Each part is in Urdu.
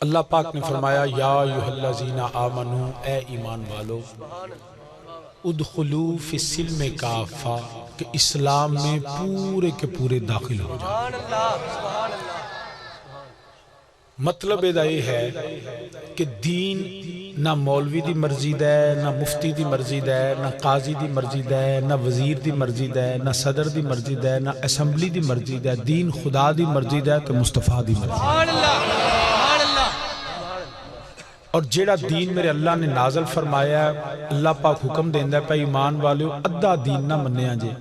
اللہ پاک نے فرمایا یا ایھا الذین آمنو، اے ایمان والو، ادخلوا فی السلم کافہ، کہ اسلام میں پورے کے پورے داخل ہو جائے۔ مطلب یہ ہے کہ دین نہ مولوی دی مرضی ہے، نہ مفتی دی مرضی ہے، نہ قاضی دی مرضی ہے، نہ وزیر دی مرضی ہے، نہ صدر دی مرضی ہے، نہ اسمبلی دی مرضی ہے۔ دین خدا دی مرضی ہے تو مصطفیٰ دی مرضی ہے۔ اور جیڑا دین میرے اللہ نے نازل فرمایا ہے، اللہ پاک حکم دیندہ ہے پہ ایمان والے ادھا دین نہ منیا جے،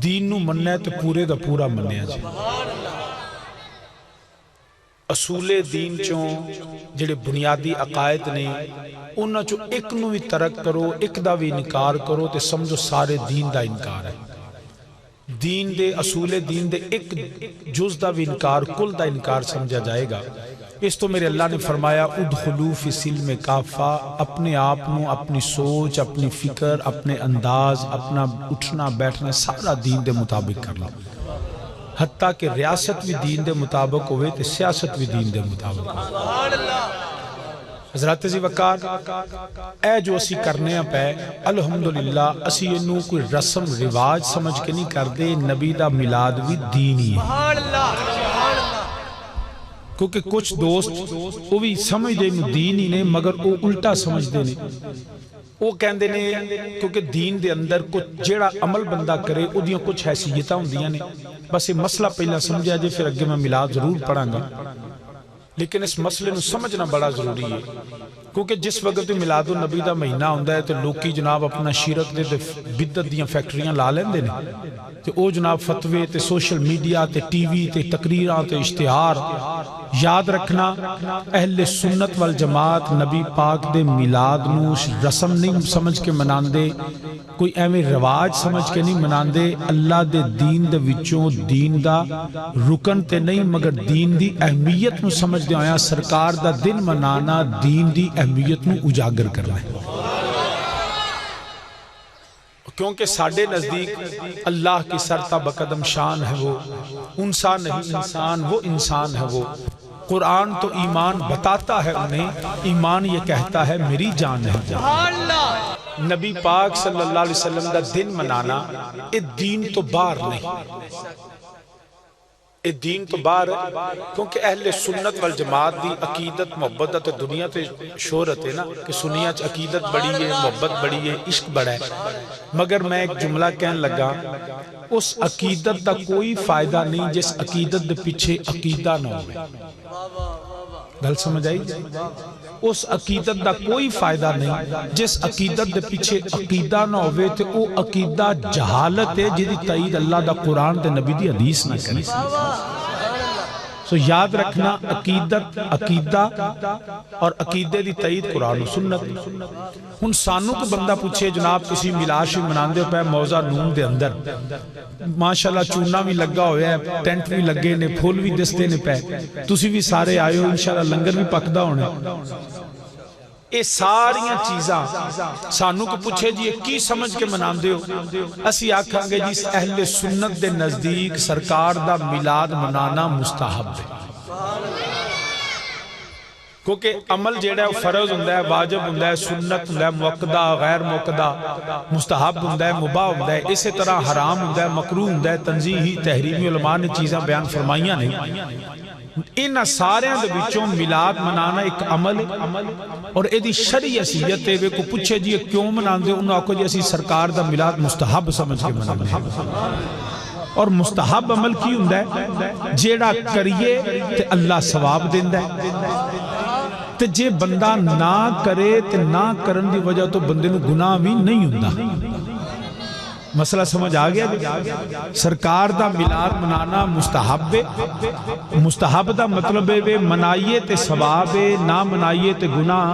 دین نو مننا ہے تو پورے دا پورا منیا جے۔ اصول دین چوں جڑے بنیادی عقائد نے انہاں چوں ایک نو بھی ترک کرو، ایک دا بھی انکار کرو تے سمجھو سارے دین دا انکار ہے۔ دین دے اصول دین دے ایک جز دا بھی انکار، کل دا انکار سمجھا جائے گا۔ اس تو میرے اللہ نے فرمایا ادخلوا فی السلم کافہ، اپنے آپنو، اپنی سوچ، اپنی فکر، اپنے انداز، اپنا اٹھنا بیٹھنا سارا دین دے مطابق کر لو، حتیٰ کہ ریاست بھی دین دے مطابق ہوئے تے سیاست بھی دین دے مطابق ہوئے۔ حضرات عزیز وقار، اے جو اسی کرنے ہیں پہ الحمدللہ اسی انہوں کوئی رسم رواج سمجھ کے نہیں کر دے، نبی دا میلاد بھی دینی ہے۔ کیونکہ کچھ دوست وہ بھی سمجھ دے انہوں دین ہی نہیں، مگر وہ الٹا سمجھ دے نہیں۔ وہ کہندے نے کیونکہ دین دے اندر کچھ جیڑا عمل بندہ کرے وہ دیاں کچھ حیثیتاں ہوندیاں نے، بس یہ مسئلہ پہلا سمجھا جے، پھر اگے میں میلاد ضرور پڑھاں گا، لیکن اس مسئلے نو سمجھنا بڑا ضروری ہے۔ کیونکہ جس وقت میلاد النبی دا مہینہ ہوندہ ہے تو لوکی جناب اپنا شرک دے بدعت دیاں فیکٹریاں لا لیندے نے، تے او جناب فتوے تے سوشل میڈیا تے ٹی وی تے تقریراں تے اشتہار۔ یاد رکھنا اہل سنت والجماعت نبی پاک دے میلاد نو رسم نہیں سمجھ کے مناندے، کوئی ایویں رواج سمجھ کے نہیں مناندے، اللہ دے دین دے وچوں دین دا رکن تے نہیں مگر دین دی اہمیت نو سمجھ دے آیا سرکار دا دن منانا دین دی اہمیت نو اجاگر کرنا ہے۔ کیونکہ ساڑھے نزدیک اللہ کی سرتا بقدم شان ہے وہ انسان نہیں انسان، وہ انسان ہے وہ۔ قرآن تو ایمان بتاتا ہے انہیں، ایمان یہ کہتا ہے میری جان ہے جان۔ نبی پاک صلی اللہ علیہ وسلم دا دن منانا یہ دین تو بار نہیں، یہ دین تو بار ہے، کیونکہ اہل سنت والجماعت دی عقیدت محبت تے دنیا تے شہرت ہے نا کہ سنیا چ عقیدت بڑی ہے، محبت بڑی ہے، عشق بڑا ہے، مگر میں ایک جملہ کہنے لگا اس عقیدت دا کوئی فائدہ نہیں جس عقیدت دے پیچھے عقیدہ نہ ہوئے۔ گل سمجھ آئی؟ اس عقیدت دا کوئی فائدہ نہیں جس عقیدت دے پیچھے عقیدہ نہ ہوئے تو وہ عقیدہ جہالت ہے جدی تائید اللہ دا قرآن دے نبی دی حدیث نہ کرے۔ سو یاد رکھنا عقیدت عقیدہ اور عقیدے دی تائید قرآن و سنت۔ ہن سانو کو بندہ پوچھے جناب کسی میلاد مناندے پہ موضع نون دے اندر ماشاءاللہ چونہ بھی لگا ہویا ہے، ٹینٹ بھی لگے نے، پھول بھی دستے نے پہ، تسی بھی سارے آئے ہو، انشاءاللہ لنگر بھی پکدا ہونے۔ اے ساریاں چیزاں سانو کو پوچھے جی کی سمجھ کے مناندے ہو، اسی آکھاں گے جس اہل سنت دے نزدیک سرکار دا میلاد منانا مستحب ہے۔ کیونکہ عمل جیڑا ہے فرض ہوندہ ہے، واجب ہوندہ ہے، سنت ہوندہ ہے، موقدہ غیر موقدہ، مستحب ہوندہ ہے، مباح ہوندہ ہے، اسی طرح حرام ہوندہ ہے، مکروہ ہوندہ ہے، تنزیہی تحریمی علماء نے چیزیں بیان فرمائیاں نہیں۔ ان سارے دے وچوں میلاد منانا ایک عمل ہے اور ایدی شرعی حیثیت ہے۔ کو پوچھے جی کیوں مناندے انہوں آکھو جی اسی سرکار دا میلاد مستحب سمجھ کے مناندے، اور مستحب عمل کی ہوندہ ہے جیڑا کریے تے اللہ ثواب دیندہ ہے، تے جے بندہ نہ کرے تے نہ کرن دی وجہ تو بندے نو گناہ بھی نہیں ہوندہ۔ مسئلہ سمجھ آگیا؟ سرکار دا میلاد منانا مستحب ہے، مستحب دا مطلب ہے منائیے تے ثواب ہے، نہ منائیے تے گناہ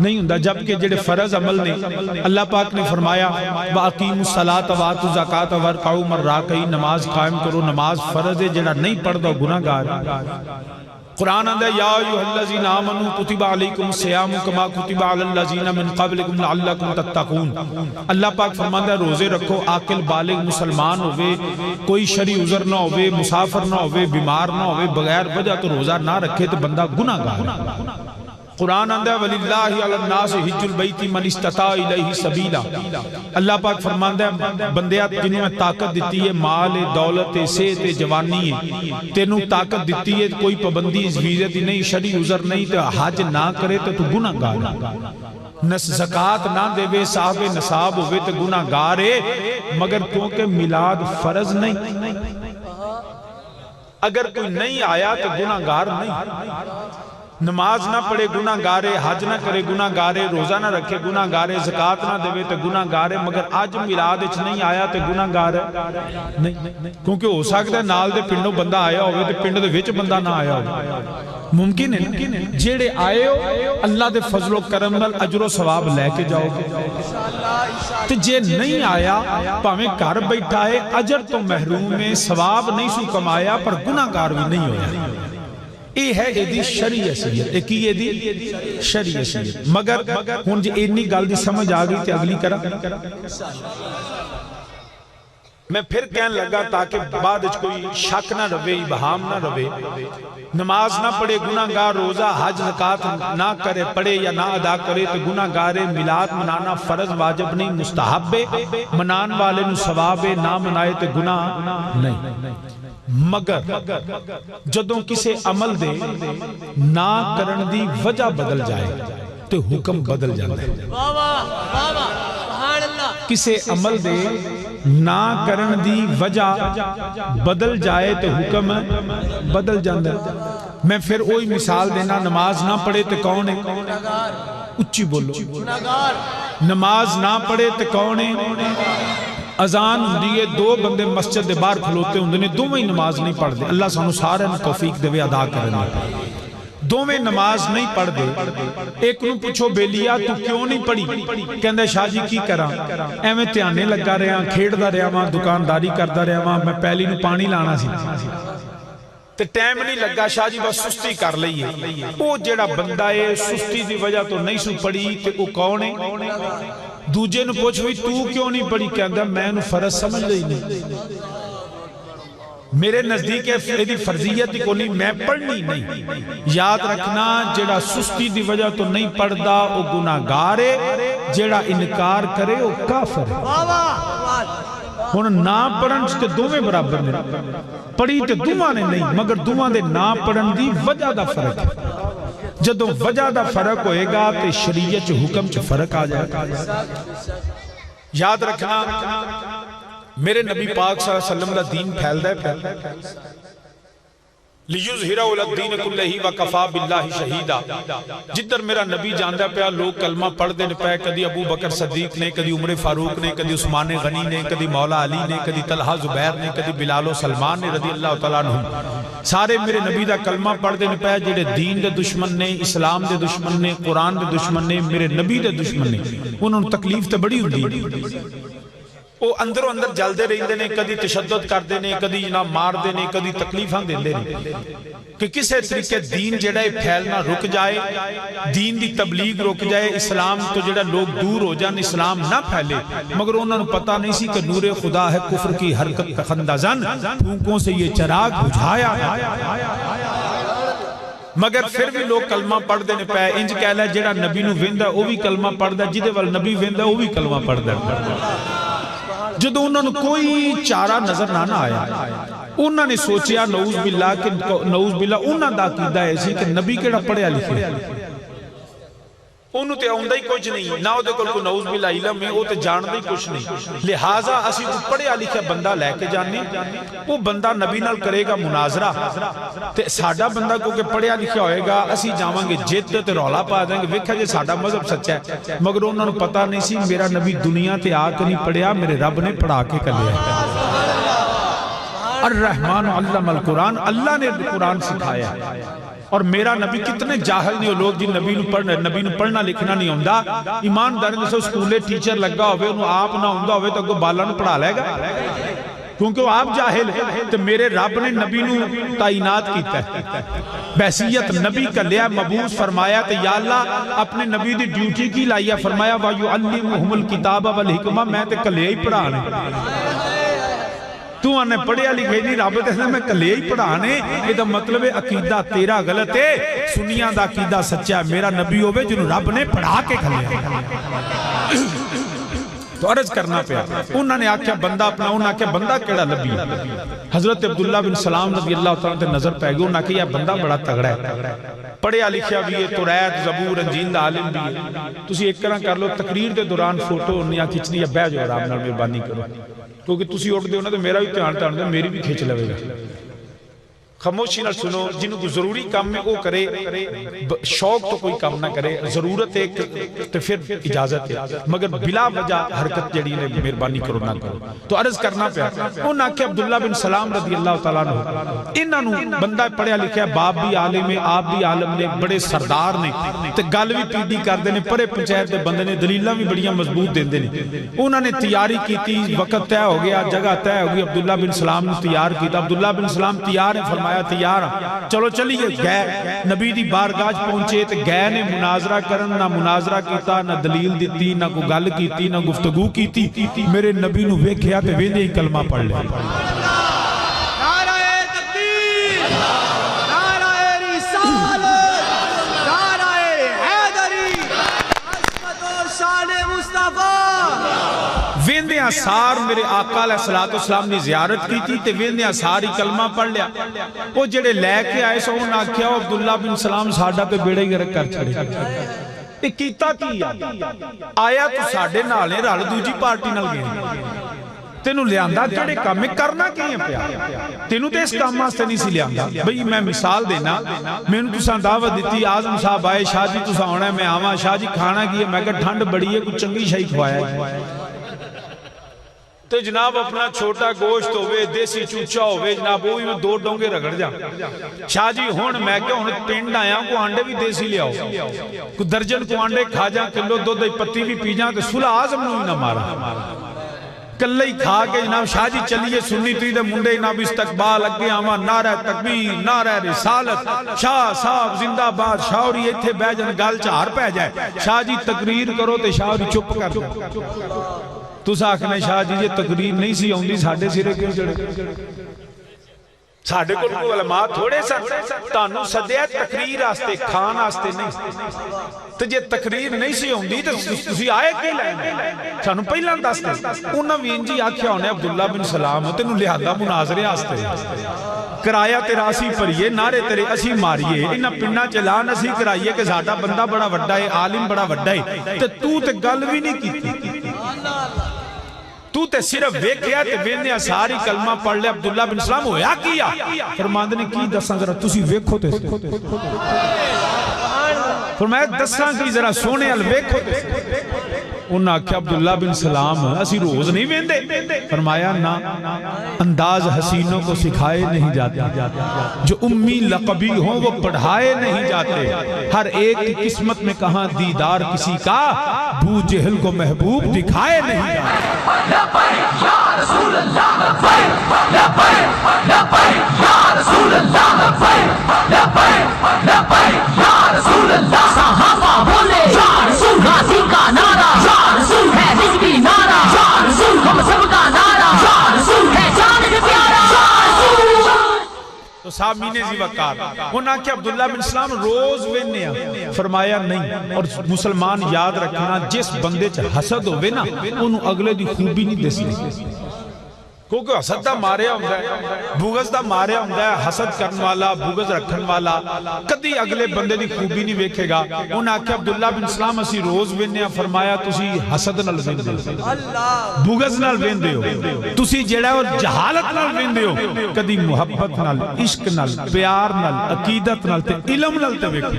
نہیں ہوندہ۔ جبکہ جڑے فرض عمل نے اللہ پاک نے فرمایا وَأَقِيمُوا الصَّلَاةَ وَآتُوا الزَّكَاةَ وَارْكَعُوا مَعَ الرَّاكِعِينَ، نماز قائم کرو، نماز فرض ہے، جڑا نہیں پڑھ دو گناہگار۔ قرآن آندا یا ایھا الذین آمنوا کتب علیکم الصیام کما کتب علی الذین من قبلکم لعلکم تتقون. اللہ پاک فرماندا ہے روزے رکھو، عاقل بالغ مسلمان ہوئے، کوئی شرعی عذر نہ ہوئے، مسافر نہ ہوئے، بیمار نہ ہوئے، بغیر وجہ تو روزہ نہ رکھے تو بندہ گناہ گار ہے. قرآن آندہ ہے وَلِلَّهِ عَلَى النَّاسِ حِجُّ الْبَيْتِ مَنِ اسْتَطَاعَ إِلَيْهِ سَبِيلًا. اللہ پاک فرماندا ہے بندیات جنہیں میں طاقت دیتی ہے، مال دولت صحت جوانی ہے، تینوں طاقت دیتی ہے، کوئی پابندی ویزے دی نہیں، شرعی عذر نہیں، تو حج نہ کرے تو گناہ گار ہے. زکوٰۃ نہ دے صاحب نصاب ہوئے تو گناہ گار ہے. مگر کیونکہ میلاد فرض نہیں، اگر کوئی نہیں آیا تو گناہ گار نہیں. نماز نہ پڑھے گناہ گارے، حج نہ کرے گناہ گارے، روزہ نہ رکھے گناہ گارے، زکوٰۃ نہ دے تو گناہ گارے. مگر آج میلاد وچ نہیں آیا تو گناہ گار ہے نہیں، کیونکہ ہو سکتا ہے نال دے پنڈوں بندہ آیا ہوئے تو پنڈ دے وچ بندہ نہ آیا ہوئے. ممکن ہے جیڑے آئے ہو اللہ دے فضل و کرم نال اجر و ثواب لے کے جاؤ گے، تو جے نہیں آیا پاویں گھر بیٹھا ہے اجر تو محروم ہے، ثواب نہیں سو کمایا پر گناہ گار بھی نہیں ہویا. یہ ہے ایدی شرعی حیثیت، ایک ہی ایدی شرعی حیثیت. مگر ہن جی اینی گل دی سمجھ آ گئی تے اگلی کرا میں پھر کہن لگا تاکہ بعد وچ کوئی شک نہ رہے، ابہام نہ رہے. نماز نہ پڑھے گناہ گار، روزہ حج زکوٰۃ نہ کرے پڑھے یا نہ ادا کرے تو گناہ گار ہے. میلاد منانا فرض واجب نہیں، مستحب ہے، منان والے نو ثواب ہے، نہ منائے تو گناہ نہیں. مگر جدوں کسے عمل دے نہ کرن دی وجہ بدل جائے تو حکم بدل جاتا ہے. کسے عمل دے نہ کرن دی وجہ بدل جائے تو حکم بدل جاتا ہے. میں پھر وہی مثال دینا، نماز نہ پڑھے تو کون ہے؟ اچھی بولو. نماز نہ پڑھے تو کون ہے؟ اذان ہوندی ہے، دو بندے مسجد دے باہر کھلوتے ہوندے نے، دوویں نماز نہیں پڑھ دے. اللہ سانو سارے نے توفیق دے ادا کرنے. دوویں نماز نہیں پڑھ دے. ایک نو پوچھو بیلیا تو کیوں نہیں پڑھی؟ کہندا شاہ جی کی کراں، ایویں دھیانے لگا رہا، کھیڈدا رہا واں، دکانداری کردا رہا واں، میں پہلی نو پانی لانا سی تے ٹائم نہیں لگا شاہ جی بس سستی کر لئیے. وہ جڑا بندہ ہے سستی دی وجہ تو نہیں سو پڑھی تے وہ کون ہے؟ دوجے نو پوچھ ہوئی تو کیوں نہیں پڑھی؟ کہندا میں نو فرض سمجھ لئی نہیں، میرے نزدیک ہے فرضیت کو نہیں، میں پڑھنی نہیں. یاد رکھنا جڑا سستی دی وجہ تو نہیں پڑھدا وہ گناہ گار ہے، جڑا انکار کرے وہ کافر ہے. ہن نہ پڑھن تے دوویں برابر نے، پڑھی تے دوواں نے نہیں، مگر دوواں دے نہ پڑھن دی وجہ دا فرق ہے. جدوں وجہ دا فرق ہوئے گا تے شریعت حکم چ فرق آ جائے گا. یاد رکھنا میرے نبی پاک صلی اللہ علیہ وسلم دا دین پھیلدا ہے لِيُظْهِرَهُ عَلَى الدِّينِ كُلِّهِ وَكَفَى بِاللَّهِ شَهِيدًا. جدھر میرا نبی جاندا پیا لوگ کلمہ پڑھ دے پے، کدی ابو بکر صدیق نے، کدی عمر فاروق نے، کدی عثمان غنی نے، کدی مولا علی نے، کدی طلحہ زبیر نے، کدی بلال و سلمان نے رضی اللہ تعالیٰ عنہ. سارے میرے نبی دا کلمہ پڑھ دے پے، جڑے دین دے دشمن نے، اسلام دے دشمن نے، قرآن دے دشمن نے، میرے نبی دے دشمن نے. انہوں نے تکلیف تے بڑی ہوندی ہے، وہ اندروں اندر جلدے رہندے نے، کدی تشدد کردے نے، کدی جناب مار دے نے، کدی تکلیفاں دیندے نے کہ کسے طریقے دین جڑا ہے پھیلنا رک جائے، دین دی تبلیغ رک جائے، اسلام تو جڑا لوگ دور ہو جان، اسلام نہ پھیلے. مگر انہوں نے پتہ نہیں سی کہ نور خدا ہے کفر کی حرکت پخندہ زن، پھونکوں سے یہ چراغ بجھایا. مگر پھر بھی لوگ کلمہ پڑھ دے پے. انج کہہ لے جڑا نبی نو ویندا وہ بھی کلمہ پڑھ دا، جدے وال نبی ویندا وہ بھی کلمہ پڑھ دا. جدو انہوں نے کوئی چارہ نظر نہ آیا، انہوں نے سوچیا نعوذ باللہ کہ نعوذ باللہ انہوں دا عقیدہ ایسی کہ نبی کیڑا پڑھیا لکھے، انہوں تے آؤندہ ہی کچھ نہیں، نہ دے کل کو نعوذ باللہ علم ہے، وہ تے جاندہ ہی کچھ نہیں. لہٰذا اسی کو پڑھیا لکھے بندہ لے کے جانے، وہ بندہ نبی نال کرے گا مناظرہ، تے ساڑھا بندہ کو کہ پڑھیا لکھے ہوئے گا، اسی جاواں گے جیت تے رولا پا دیں گے، ویکھا جے ساڑھا مذہب سچا ہے. مگر انہوں نے پتہ نہیں سی میرا نبی دنیا تے آ کے نہیں پڑھیا، میرے رب نے پڑھا کے کر لیا. الرحمن علم القرآن، اللہ نے قرآن سکھایا. اور میرا نبی کتنے جاہل نہیں ہو لوگ جن نبی نو پڑھنا لکھنا نہیں ہوندہ. ایمان دارن سے سکولے ٹیچر لگا ہوئے، انہوں آپ نہ ہوندہ ہوئے تو اگو بالا نو پڑھا لے گا. کیونکہ وہ آپ جاہل تو میرے رب نے نبی نو تعینات کیتا ہے، بحثیت نبی کا لیا مبعوث فرمایا تو یا اللہ اپنے نبی دی ڈیوٹی کی لائیا، فرمایا وَيُعَلِّمُهُمُ الْكِتَابَ وَالْحِکْمَةَ میں تے کلے ہی پڑھانے، تو انہیں پڑھیا لکھے نہیں، رب تے میں کلے ہی پڑھانے، یہ دا مطلب ہے عقیدہ تیرا غلط ہے، سنیاں دا عقیدہ سچا ہے، میرا نبی ہوئے جنہوں رب نے پڑھا کے کھلے تو عرض کرنا پیا، انہوں نے آکھیا بندہ اپنا، انہوں نے آکھیا بندہ کیڑا لبی ہے، حضرت عبداللہ بن سلام رضی اللہ تعالیٰ تے نظر پہ گئی، انہوں نے آکھیا بندہ بڑا تگڑا ہے، پڑھیا لکھیا بھی ہے، توریت زبور انجیل دا عالم بھی ہے، تسی ایک کرنا کر لو تقریر دے دوران فوٹو انہوں کھچنی ہے، بہ جو آرام نال مہربانی کرو، کیونکہ تسی اٹھ دے ہو نا تو میرا بھی دھیان دے، میری بھی کھچ لوے گا، خاموشی نہ سنو، جنہوں کو ضروری کام میں وہ کرے، شوق تو کوئی کام نہ کرے، ضرورت ایک تو پھر اجازت ہے، مگر بلا وجہ حرکت جڑی نے مہربانی کرو نہ کرو، تو عرض کرنا پیا، انہوں نے کہ عبداللہ بن سلام رضی اللہ تعالیٰ عنہ، انہوں بندہ پڑھیا لکھیا، باپ بھی عالم ہے، آپ بھی عالم نے، بڑے سردار نے، تو گل بھی پیڈی کر دینے، پڑے پنچایت دے بندے نے، دلیلہ بھی بڑیاں مضبوط دین دینے، انہوں نے تیاری کی تھی، وقت طے ہو گیا، جگہ طے ہو گئی، عبداللہ بن سلام نے تیار کی تھا، عبداللہ بن سلام تیار ہے، فرمایا تیار چلو چلیے، گئے نبی دی بارگاہ پہنچے تو گئے نے مناظرہ کرن، نہ مناظرہ کیتا، نہ دلیل دیتی، نہ کوئی گل کیتی، نہ گفتگو کیتی، میرے نبی نو ویکھیا تے ویندے ہی کلمہ پڑھ لیا، نعرہ تکبیر، نعرہ رسالت، نعرہ حیدری، عظمت و شان مصطفیٰ، ویندیاں سار میرے آقا علیہ السلام نے زیارت کی تھی تے ویندیاں ساری کلمہ پڑھ لیا، وہ جڑے لے کے آئے سو انہاں کیا عبداللہ بن سلام ساڈا تے بیڑے ہی گرک کر چھڑے، یہ کیتا کی آیا تو ساڈے نالے رل دوجی پارٹی نال گئے، تینوں لیاندہ جڑے کام میں کرنا کی ہیں پیا، تینوں تے اس کام واسطے نہیں سی لیاندہ، بھئی میں مثال دینا، میں نے تساں دعوت دیتی، آزم صاحب آئے، شاہ جی تساں ہونا ہے، میں آواں، شاہ جی کھانا کی ہے، میں کہا ٹھنڈ بڑی ہے، کچھ چنگی شاہی کھوایا ہے، تو جناب اپنا چھوٹا گوشت ہوئے، دیسی چوچا ہوئے، جناب وہی میں 2 ڈونگے رگڑ جا، شاہ جی ہون میں کہ ہون پینڈ آیا کو آنڈے بھی دیسی لے آؤ، کو درجن کو آنڈے کھا جا، کلو دو دے پتی بھی پی جا، تو صلح آزم نو ہی نہ مارا، کلہ ہی کھا کے جناب شاہ جی چلیے سنی تھی دے منڈے جناب استقبال اگے آما، نعرہ تکبیر، نعرہ رسالت، شاہ صاحب زندہ باد، شاہوری ایتھے بے جن گال چار پہ جائے، شاہ جی تقریر کرو تے شاہوری چپ کر جائے، تو ساکھنے شاہ جی یہ تقریر نہیں سی ہوندی ساڑھے سرے کیوں جڑے، ساڑھے کو علماء تھوڑے سا تانو صدیہ تقریر آستے کھان آستے نہیں، تو یہ تقریر نہیں سی ہوندی تو تسی آئے کے لائنے سانو پہلان داستے، انہاں وینجی آکھیا ہونے عبداللہ بن سلام تینو لہذا مناظرے آستے، کرایا تیرا اسی پریے، نعرے تیرے اسی ماریے، انہاں پنہ چلان اسی کرائیے کہ ساڑھا بندہ بڑا وڈا ہے، عالم بڑا وڈا ہے، تو تے گل بھی نہیں کی تو تے صرف ویکھیا تے ویندیاں ساری کلمہ پڑھ لے، عبداللہ بن سلام ہویا کیا، فرماند نے کی دساں ذرا تسی ویکھو تے، فرمایا دساں کی ذرا سونے ال ویکھو تے، انہاں کیا عبداللہ بن سلام اسی روز نہیں ویندے، فرمایا نا انداز حسینوں کو سکھائے نہیں جاتے، جو امی لقبی ہوں وہ پڑھائے نہیں جاتے، ہر ایک کی قسمت میں کہاں دیدار کسی کا، بو جہل کو محبوب دکھائے نہیں جاتے، لبیک یا رسول اللہ لبیک لبیک لبیک یا رسول اللہ لبیک لبیک لبیک یا رسول اللہ، صحابہ بولے یا رسول، غازی کا نعرہ یا رسول، ہے رزقی نعرہ یا رسول، ہم سب کا نعرہ یا رسول، ہے جان کے پیارا یا رسول۔ تو سامین زی وقار انہاں کہ عبداللہ بن سلام روز وینیا، فرمایا نہیں، اور مسلمان یاد رکھنا جس بندے چھ حسد ہوئے نا انہوں اگلے دی خوبی نہیں دے سکتے، کیونکہ حسد دا ماریا ہوندہ ہے، بغض دا ماریا ہوندہ ہے، حسد کرن والا، بغض رکھن والا کدی اگلے بندے دی خوبی نہیں ویکھے گا، انہاں کہ عبداللہ بن سلام اسی روز وینیا، فرمایا تسی حسد نال ویندے ہو، بغض نال ویندے ہو، تسی جڑا اور جہالت نال ویندے ہو، کدی محبت نال، عشق نال، پیار نال، عقیدت نال تے علم نال تے ویکھے،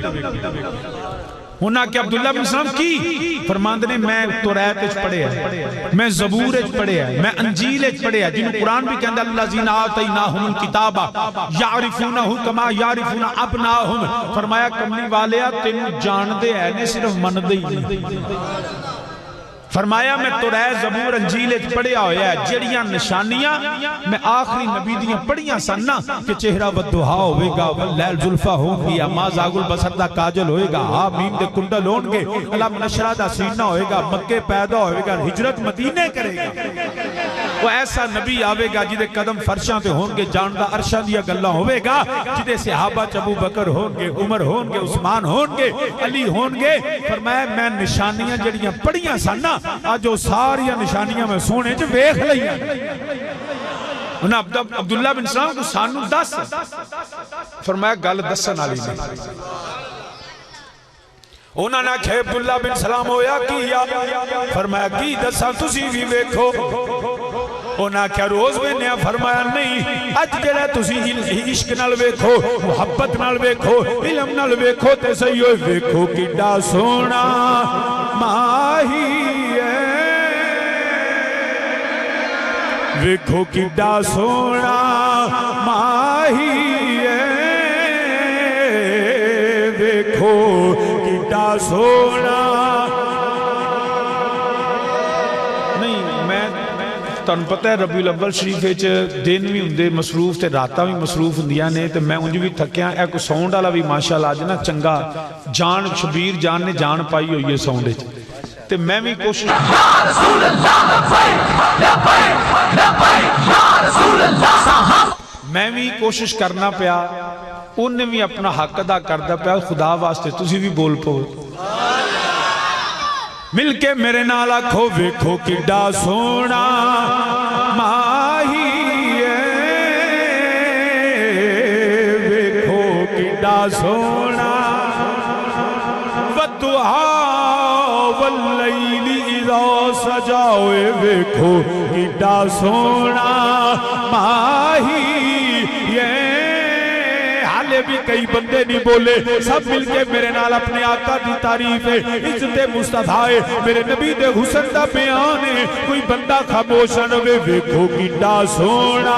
انہاں کہ عبداللہ بن سلام کی فرماند نے میں توریت اچ پڑھے ہیں، میں زبور اچ پڑھے ہیں، میں انجیل اچ پڑھے ہیں، جنہوں قرآن بھی کہندہ اللہ زین آتیناہم الکتابہ یعرفونہو کما یعرفون ابناہم، فرمایا کملی والیا تینوں جان دے ہیں نے صرف من دے ہی نہیں، فرمایا میں تورات زبور انجیل پڑھیا ہویا ہے جڑیاں نشانیاں میں آخری نبی دیاں پڑھیاں سننا کہ چہرہ والدہا ہوئے گا واللیل زلفہ ہوں گی اما زاغ البصر دا کاجل ہوئے گا حامیم دے کنڈل ہون گے علم نشرہ دا سینہ ہوئے گا مکے پیدا ہوئے گا ہجرت مدینے کرے گا وہ ایسا نبی آوے گا جدے قدم فرشاں تے ہون گے جاندہ عرشاں دیا گلہ ہوئے گا جدے صحابہ ابو بکر ہون گے عمر ہون گے عثمان ہون گے علی ہون گے فرمایا میں نشانیاں جڑیاں پڑھیاں سننا آج وہ ساری نشانیاں میں سونے جو ویکھ لئیاں انہاں عبداللہ بن سلام کو سانو دس فرمایا گل دسن علی نے انہاں نے کہے عبداللہ بن سلام ہویا کیا فرمایا کی دسا تسی بھی ویکھو انہاں کیا روز میں نے فرمایا نہیں اج جڑا تسی عشق نال ویکھو محبت نال ویکھو علم نال ویکھو تے صحیح ہوئے ویکھو کڈا سونا ماہی ہے ویکھو کڈا سونا ماہی ہے ویکھو کڈا سونا تن پتہ ہے ربیع الاول شریف دن بھی ہوندے مصروف تے راتاں بھی مصروف ہوندیاں نے تے میں انج بھی تھکیاں اے کو ساؤنڈ والا بھی ماشاءاللہ اج نا چنگا جان شبیر جان نے جان پائی ہوئی ہے ساؤنڈ وچ تے میں بھی کوشش یا رسول اللہ لبیک لبیک لبیک یا رسول اللہ میں بھی کوشش کرنا پیا انہیں بھی اپنا حق ادا کردا پیا خدا واسطے تسی بھی بول پو مل کے میرے نال آکھو ویکھو کڈا سونا ماہی ہے ویکھو کڈا سونا والدہا واللیل اذا سجا ویکھو کڈا سونا ماہی ہے حالے بھی کئی بندے نہیں بولے سب مل کے میرے نال اپنے آقا دی تعریف ہے عزت مصطفیٰ ہے میرے نبی دے حسن دا بیان ہے کوئی بندہ خاموش نہ ہوئے ویکھو کڈا سونا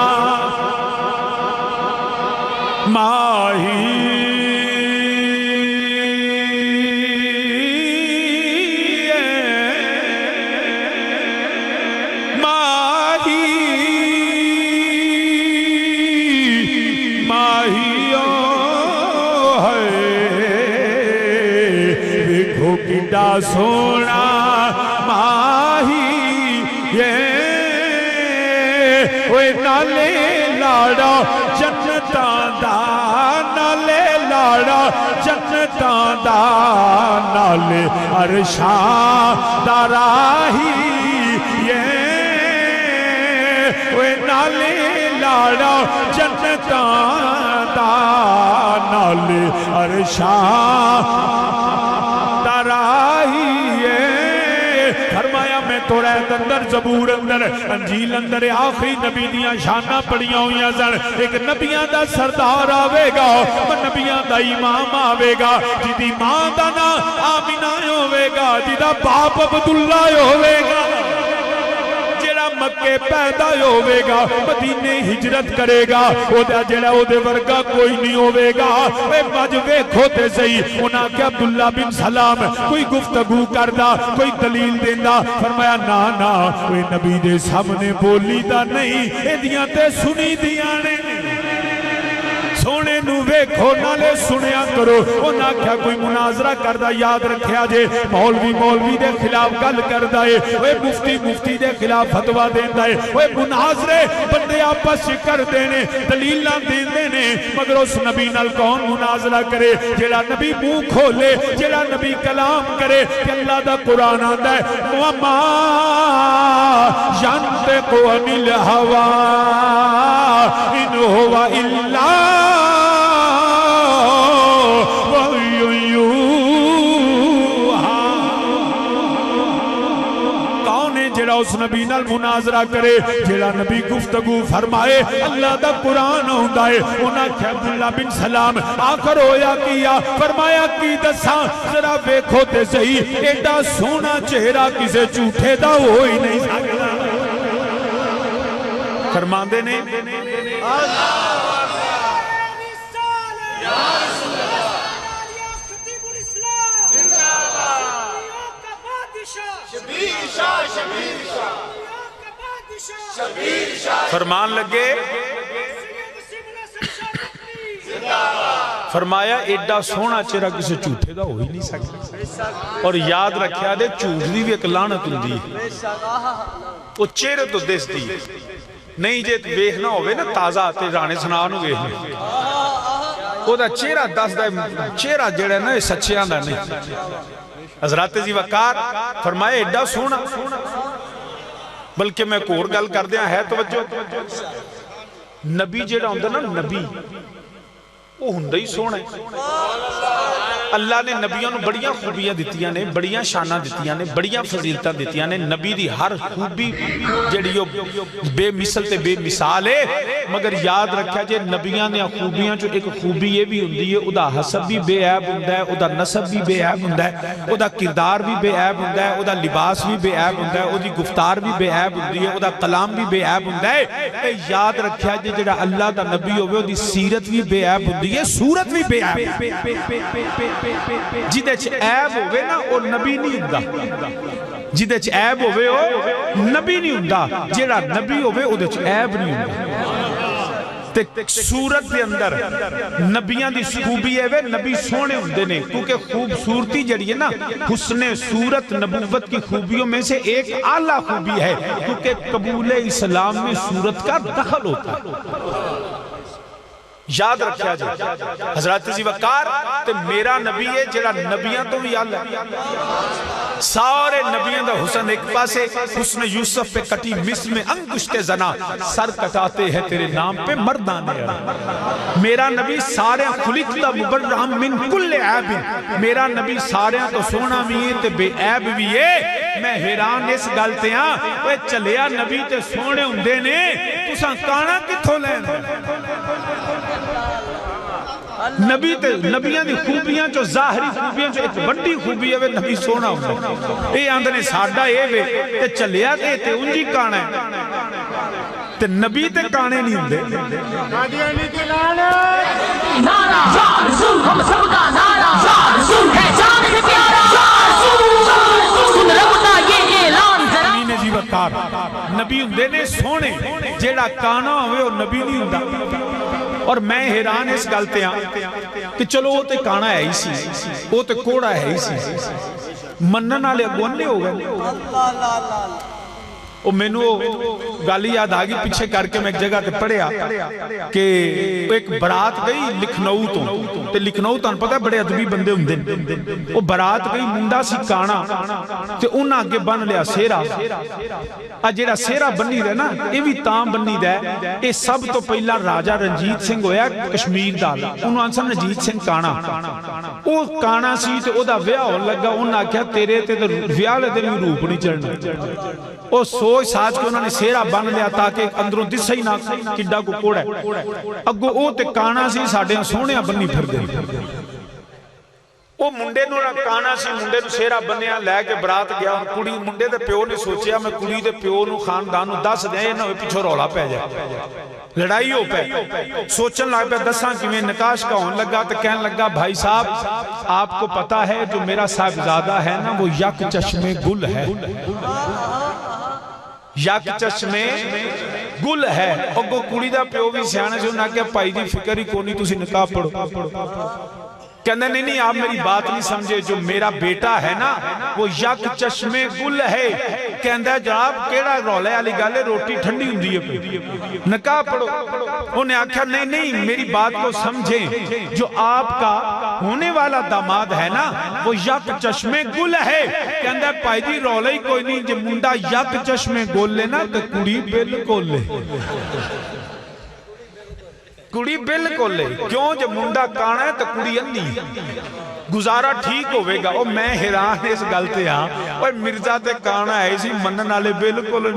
ماہی سونا ماہی یہ نالے لاڑا جنتاں دا نالے لاڑا جنتاں دا نالے عرشاں دا راہی یہ نالے لاڑا جنتاں دا نالے عرشاں فرمایا میں تورات اندر زبور اندر انجیل اندر آخری نبی دیاں شانہ پڑھیاں ہوئیاں سن ایک نبیاں دا سردار آوے گا نبیاں دا امام آوے گا جدی ماں دا نا آمینہ ہوئے گا جدہ باپ عبداللہ ہوئے گا مکے پیدا ہوئے گا مدینے ہجرت کرے گا او دا جڑا او دے ورگا کوئی نہیں ہوئے گا اے مج ویکھو تے صحیح انہاں کہ عبداللہ بن سلام کوئی گفتگو کردا کوئی دلیل دیندا فرمایا نا نا کوئی نبی دے سامنے بولی دا نہیں اے دیاں تے سنی دیاں نے سونے نو ویکھو نالے سنیا کرو انہاں کیا کوئی مناظرہ کردہ یاد رکھیا جے مولوی دے خلاف گل کردہ ہے وہ مفتی دے خلاف فتوہ دیندہ ہے وہ مناظرے بندے آپس کر دینے دلیلہ دینے مگر اس نبی نال کون مناظرہ کرے جیڑا نبی منہ کھولے جیڑا نبی کلام کرے کہ اللہ دا قرآن آندہ ہے وَمَا يَنْتِقُ عَنِ الْهَوَىٰ إِنْ هُوَ إِلَّا اس نبی نال مناظرہ کرے جیڑا نبی گفتگو فرمائے اللہ دا قرآن ہوندہ ہے انہاں کہ عبداللہ بن سلام آخر ہویا کیا فرمایا کی دساں ذرا ویکھو تے صحیح ایڈا سونا چہرہ کسے جھوٹے دا ہوئی نہیں سکتا فرماندے نے شبیر شاہ فرمان لگے فرمایا ایڈا سونا چہرہ کسی جھوٹے دا ہو ہی نہیں سکتا اور یاد رکھیا دے جھوٹ دی بھی ایک لعنت ہوندی وہ چہرے تو دس دی نہیں جے ویکھنا ہوئے نا تازہ تے رانے سنا نو ویکھنا وہ دا چہرہ دس دا چہرہ جڑا نا سچیاں دا نہیں حضرات جی وقار فرمایا ایڈا سونا بلکہ میں کور گل کر دیا ہے توجہ نبی جیڑا ہوندہ نا نبی وہ ہندہ ہی سونا ہے اللہ نے نبیوں نے بڑیاں خوبیاں دیتیاں نے بڑیاں شانہ دیتیاں نے بڑیاں فضیلتاں دیتیاں نے نبی دی ہر خوبی جڑیو بے مثل تے بے مثال ہے مگر یاد رکھا جے نبیاں نے خوبیاں جو ایک خوبی یہ بھی ہوندی ہے ادا حسب بھی بے عیب ہوندہ ہے ادا نسب بھی بے عیب ہوندہ ہے ادا کردار بھی بے عیب ہوندہ ہے ادا لباس بھی بے عیب ہوندہ ہے ادی گفتار بھی بے عیب ہوندی ہے ادا کلام بھی بے عیب ہوندہ ہے یاد رکھا جے جڑا اللہ دا نبی ہوئے ادی سیرت بھی بے عیب ہوندی ہے صورت بھی بے عیب جیدے چھ عیب ہوئے نا اور نبی نہیں ہوندہ جیدے چھ عیب ہوئے ہو نبی نہیں ہوندہ جیڑا نبی ہوئے ادھے چھ عیب نہیں ہوندہ تے صورت دے اندر نبیاں دی خوبی ہے وہ نبی سونے ہوندے نے کیونکہ خوبصورتی جڑی ہے نا حسن صورت نبوت کی خوبیوں میں سے ایک اعلیٰ خوبی ہے کیونکہ قبول اسلام میں صورت کا دخل ہوتا ہے یاد رکھیا جائے حضرات جی وقار تے میرا نبی ہے جڑا نبیاں تو بھی اللہ سارے نبیاں دا حسن ایک پاسے حسن یوسف پہ کٹی مصر میں انگشت زنا سر کٹاتے ہیں تیرے نام پہ مردان میرا نبی سارے خلقتا مبرہم من کل عیب میرا نبی سارے تو سونا بھی ہے تے بے عیب بھی ہے میں حیران اس گلتے ہاں وہ چلیا نبی تے سونے ہوندے نے تساں کانا کتھوں لین نبی تے نبیاں دی خوبیاں جو ظاہری خوبیاں جو ایک بڑی خوبی ہے وہ نبی سونا ہوتا اے آندھے نے ساڑھا اے وے تے چلیا تے انجی کانا ہے تے نبی تے کانے نہیں ہوندے قادیانی کے لانے نعرہ یا رسول ہم سب کا نعرہ یا رسول ہے جان سے پیارا یا رسول سن ربنا یہ اعلان ذرا نبی نے جی وقار نبی ہوندے نے سونے جیڑا کانا ہوئے اور نبی نہیں ہوندہ اور میں حیران اس گلتے ہیں کہ چلو وہ تے کانا ہے ہی سی وہ تے کوڑا ہے ہی سی منن آلے اگوانے ہو گئے وہ میں نے گالی یاد آگی پیچھے کر کے میں ایک جگہ تے پڑھیا کہ ایک برات گئی لکھنؤ تو تے لکھنؤ تو پتہ ہے بڑے ادبی بندے ہوں دن وہ برات گئی مندہ سی کانا تے انہاں آگے بن لیا سیرا جیڑا سیرا بنی رہے نا یہ بھی تام بنی دے یہ سب تو پہلا راجہ رنجیت سنگھ ہویا کشمیر دالا انہوں آنسا رنجیت سنگھ کانا وہ کانا سی تے او دا ویاہ ہو لگا انہاں کیا تیرے تے ویاہ لے تے بھی روپ نہیں چڑھنا وہ سوچ ساج کے انہوں نے سیرا بن لیا تاکہ اندروں دس ہی نہ کڈا کو کوڑا ہے اگو او تے کانا سی ساڑھے سونیا بنی پھر گئی وہ منڈے نو کانا سی منڈے نو سیرا بنیا لے کے برات گیا کڑی منڈے دے پیو نے سوچیا میں کڑی دے پیو نو خاندانو دس دیں نہ پیچھو رولا پہ جائے لڑائی ہو پہ سوچن لگ پہ دساں کی میں نکاش کا ہون لگا تو کہنے لگا بھائی صاحب آپ کو پتا ہے جو میرا صاحبزادہ ہے نا وہ یک چشمے گل ہے یک چشمے گل ہے اور کو کڑی دا پیو بھی سیانے سے انہاں کہ پائی دی فکر ہی کونی تُسی نکاح پڑھو کہنے نہیں آپ میری بات نہیں سمجھے جو میرا بیٹا ہے نا وہ یک چشمے گل ہے کہندہ ہے جناب کیڑا رولے علی گالے روٹی ٹھنڈی ہوں دیئے پہ نکاح پڑھو انہیں آکھا نہیں میری بات کو سمجھیں جو آپ کا ہونے والا داماد ہے نا وہ یک چشمے گل ہے کہندہ ہے پائی دی رولے ہی کوئی نہیں جو منڈا یک چشمے گل لے نا تو کڑی بالکل لے کڑی بالکل لے کیوں جب منڈا کانا ہے تو کڑی اندھی گزارا ٹھیک ہوئے گا اور میں حیران اس گلتے ہاں اور مرزا تے کانا ہے اسی منن آلے بالکل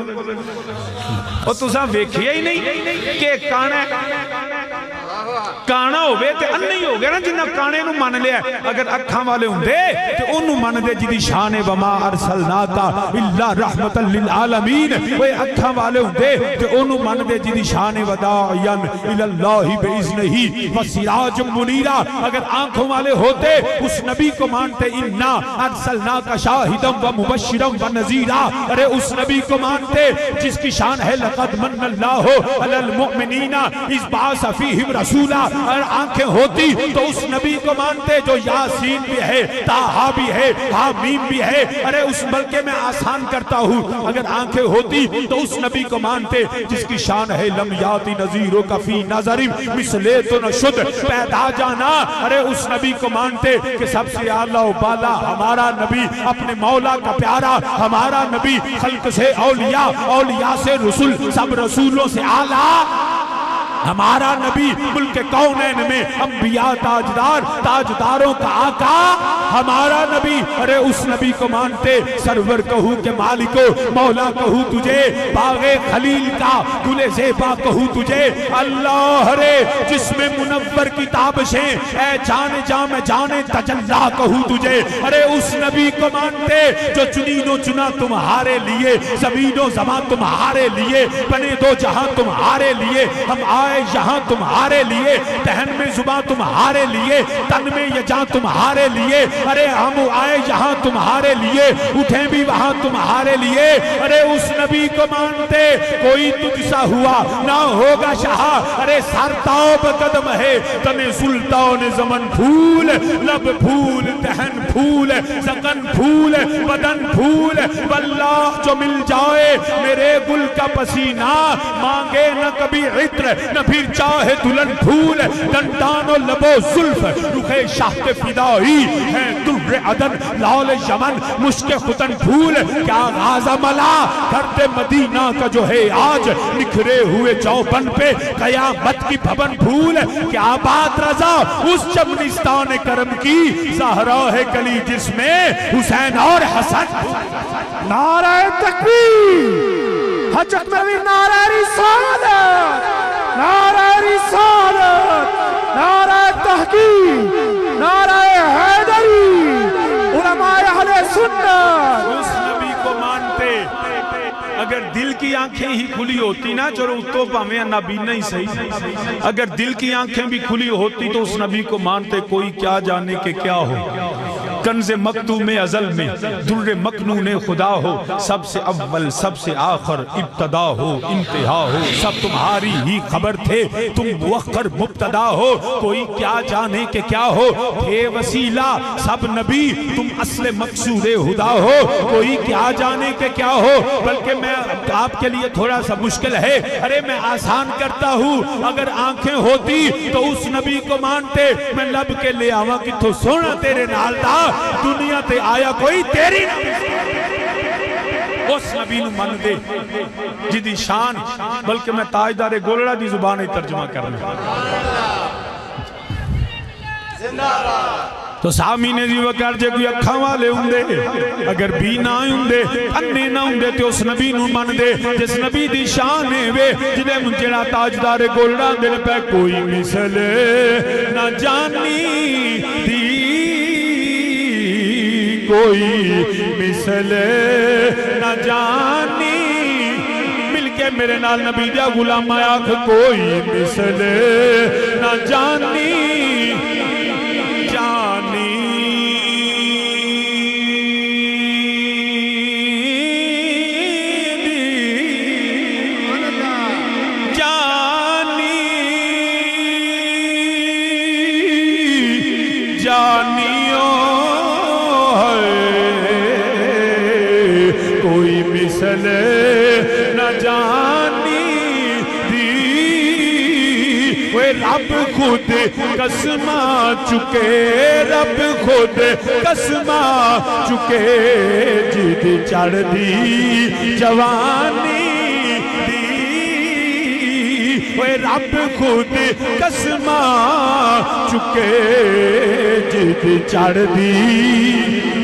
اور تُساں ویکھیا ہی نہیں کہ کانا ہے کانا ہوئے تے انہی ہو گیا نا جنہ کانے نو مان لیا اگر اکھاں والے ہوں دے تے انہوں مان دے جدی شان وما ارسلناکا الا رحمتا للعالمین وہ اکھاں والے ہوں دے تے انہوں مان دے جدی شان وداعین الاللہ بإذنہی وسراج منیرہ اگر آنکھوں والے ہوتے اس نبی کو مانتے انا ارسلناکا شاہدم و مبشرم و نذیرہ ارے اس نبی کو مانتے جس کی شان ہے لقد من اللہ علی المؤمنین اس باعث فیہم رسولہ اگر آنکھیں ہوتی تو اس نبی کو مانتے جو یاسین بھی ہے طٰہٰ بھی ہے حامیم بھی ہے ارے اس بلکہ میں آسان کرتا ہوں اگر آنکھیں ہوتی تو اس نبی کو مانتے جس کی شان ہے لم یاتی نذیروں کا فی نظر مثلے تو نشد پیدا جانا ارے اس نبی کو مانتے کہ سب سے اعلیٰ و بالا ہمارا نبی اپنے مولا کا پیارا ہمارا نبی خلق سے اولیاء اولیاء سے رسول سب رسولوں سے اعلیٰ ہمارا نبی ملک کونین میں انبیاء تاجدار تاجداروں کا آقا ہمارا نبی ارے اس نبی کو مانتے سرور کہوں کہ مالکو مولا کہوں تجھے باغ خلیل کا گل زیبا کہوں تجھے اللہ رے جس میں منور کی تابشیں اے جان جام جان تجلا کہوں تجھے ارے اس نبی کو مانتے جو چنین و چنا تمہارے لیے زمین و زمان تمہارے لیے بنے دو جہاں تمہارے لیے ہم آئے یہاں تمہارے لیے دہن میں زباں تمہارے لیے تن میں یہ جان تمہارے لیے ارے ہم آئے یہاں تمہارے لیے اٹھیں بھی وہاں تمہارے لیے ارے اس نبی کو مانتے کوئی تجھ سا ہوا نہ ہوگا شاہ ارے سر تاب قدم ہے تن سلطان زمن پھول لب پھول دہن پھول سکن پھول بدن پھول واللہ جو مل جائے میرے گل کا پسینہ مانگے نہ کبھی عطر نہ پھر چاہے دلن پھول دندان و لب و زلف رخ شاہ کے فدائی ہے در عدن لال یمن مشک ختن پھول کیا غازہ ملا کرد مدینہ کا جو ہے آج نکھرے ہوئے چوپن پہ قیامت کی بھون پھول کیا بات رضا اس چمنستان کرم کی زہرا ہے گلی جس میں حسین اور حسن نعرہ تکبیر حج اکبر نعرہ رسالت نعرہ رسالت نعرہ تحقیق نعرہ حیدری علماء اہل سنت اس نبی کو مانتے اگر دل کی آنکھیں ہی کھلی ہوتی نا چلو تو پاویں نبی نہیں صحیح اگر دل کی آنکھیں بھی کھلی ہوتی تو اس نبی کو مانتے کوئی کیا جانے کہ کیا ہو کنز مکتوم ازل میں در مکنون خدا ہو سب سے اول سب سے آخر ابتدا ہو انتہا ہو سب تمہاری ہی خبر تھے تم مؤخر مبتدا ہو کوئی کیا جانے کہ کیا ہو تھے وسیلہ سب نبی تم اصل مقصود خدا ہو کوئی کیا جانے کہ کیا ہو بلکہ میں آپ کے لیے تھوڑا سا مشکل ہے ارے میں آسان کرتا ہوں اگر آنکھیں ہوتی تو اس نبی کو مانتے میں لب کے لے آواں کہ تو سونا تیرے نال دا دنیا تے آیا کوئی تیری اس نبی نو من دے جدی شان بلکہ میں تاجدار گولڑا دی زبان ہی ترجمہ کرنا تو سامین جی وکر جے کوئی اکھاں والے ہوں دے اگر بھی نہ ہوں دے اننے نہ ہوں دے تے اس نبی نو من دے جس نبی دی شان ہے وے جنہیں منجڑا تاجدار گولڑا دل پہ کوئی مثل نہ جانی دی کوئی مثل نہ جانی مل کے میرے نال نبی دیا غلام آخ کوئی مثل نہ جانی جانی جانیوں کوئی مثل نہ جانی دی وہ رب خود قسمہ چکے رب خود قسمہ چکے جد چڑھ دی جوانی دی وہ رب خود قسمہ چکے جد چڑھ دی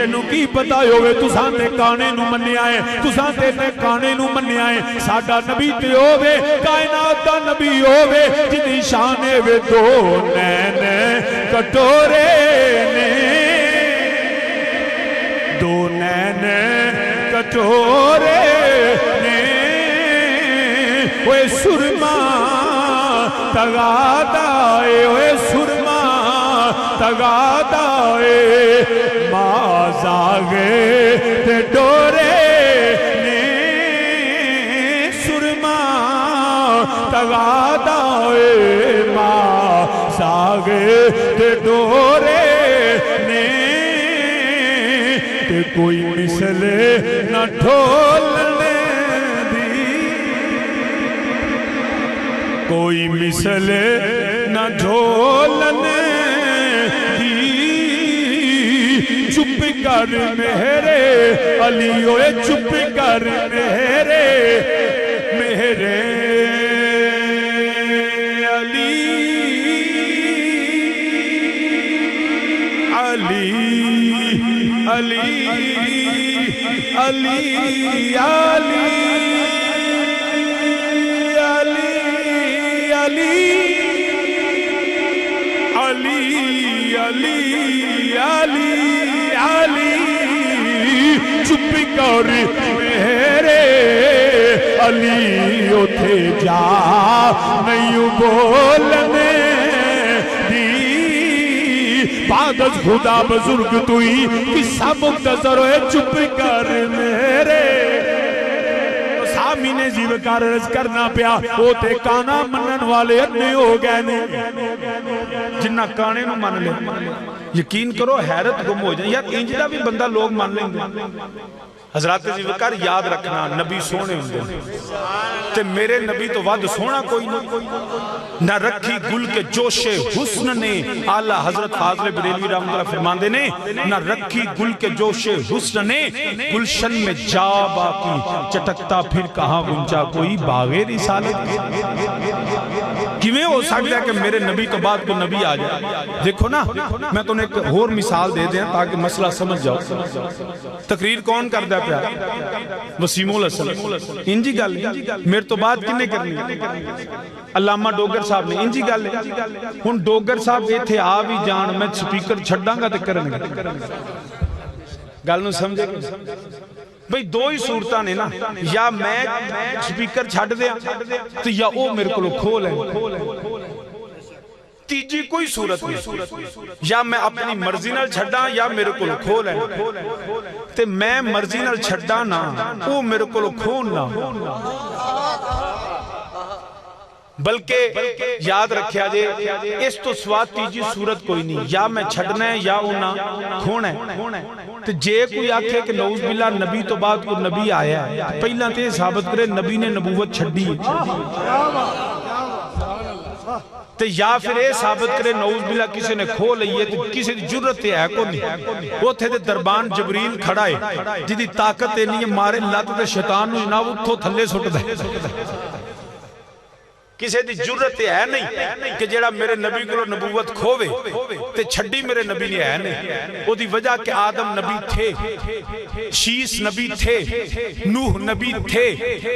تینوں کی پتا ہوئے تساں تے کانے نو منیا ہے تساں تے کانے نو منیا ہے ساڈا نبی تے ہووے کائنات دا نبی ہووے جدی شان وے دو نین کٹورے نے دو نین کٹورے نے اوے سرما تغادائے اوے سرما تغادائے ماں زاغے تے ڈورے نے سرما تغادائے ماں زاغے تے ڈورے نے تے کوئی مثلے نہ ڈھولنے کوئی مثلے نہ ڈھولنے دی چپ کر میرے علی اوے چپ کر میرے علی علی علی علی علی علی علی علی چپ کر میرے علی اتھے جا نہیں بولنے دی بعد از خدا بزرگ توئی قصہ مختصر ہوئے چپ کر میرے سامنے زیوکار رض کرنا پیا ہوتے کانا منن والے اتنے ہو گئے نے جنہ کانے نو من لے یقین کرو حیرت گم ہو جائیں یار انجدہ بھی بندہ لوگ مان لیں گے حضرات زیوکار یاد رکھنا نبی سونے ہوں تے میرے نبی تو وعد سونا کوئی نہ رکھی گل کے جوش حسن نے اعلیٰ حضرت فاضل بریلوی رحمت اللہ فرماندے نے نہ رکھی گل کے جوش حسن نے گلشن میں جا باقی چٹکتا پھر کہاں گنچا کوئی باغ رسالت کیویں ہو سکتا ہے کہ میرے نبی تو بعد کو نبی آ جائے دیکھو نا میں تو نے ایک اور مثال دے دیں تاکہ مسئلہ سمجھ جاؤ تقریر کون کر دیا پیا وسیم الاسلام انجی گل میرے تو بعد کنے کرنی علامہ ڈوگر صاحب نے انجی گل ہن ڈوگر صاحب یہ تھے آ بھی جان میں سپیکر چھڑاں گا تے کرنے گل نو سمجھے بھئی دو ہی صورتاں نے نا یا میں سپیکر چھڑ دیا تو یا او میرے کو کھول ہے تیجی کوئی صورت نہیں یا میں اپنی مرضی نال چھڑا یا میرے کو کھول ہے تے میں مرضی نال چھڑا نا او میرے کو کھول نہ بلکہ یاد رکھیا جے اس تو سوات تیجی صورت کوئی نہیں یا میں چھڑنا ہے یا اونا کھونا ہے تو جے کوئی آکھے کہ نعوذ باللہ نبی تو بعد کو نبی آیا ہے پہلا تے ثابت کرے نبی نے نبوت چھڑی تو یا پھر اے ثابت کرے نعوذ باللہ کسی نے کھو لئیے تو کسی دی جرت ہے کو نہیں وہ تھے دربان جبریل کھڑا ہے جدی طاقت ہے نہیں مارے اللہ تے شیطان نو جناب اتھو تھلے سٹ دے کسی دی جرت ہے نہیں کہ جیڑا میرے نبی کو نبوت کھووے تے چھڑی میرے نبی نے ہے نہیں وہ دی وجہ کہ آدم نبی تھے شیس نبی تھے نوح نبی تھے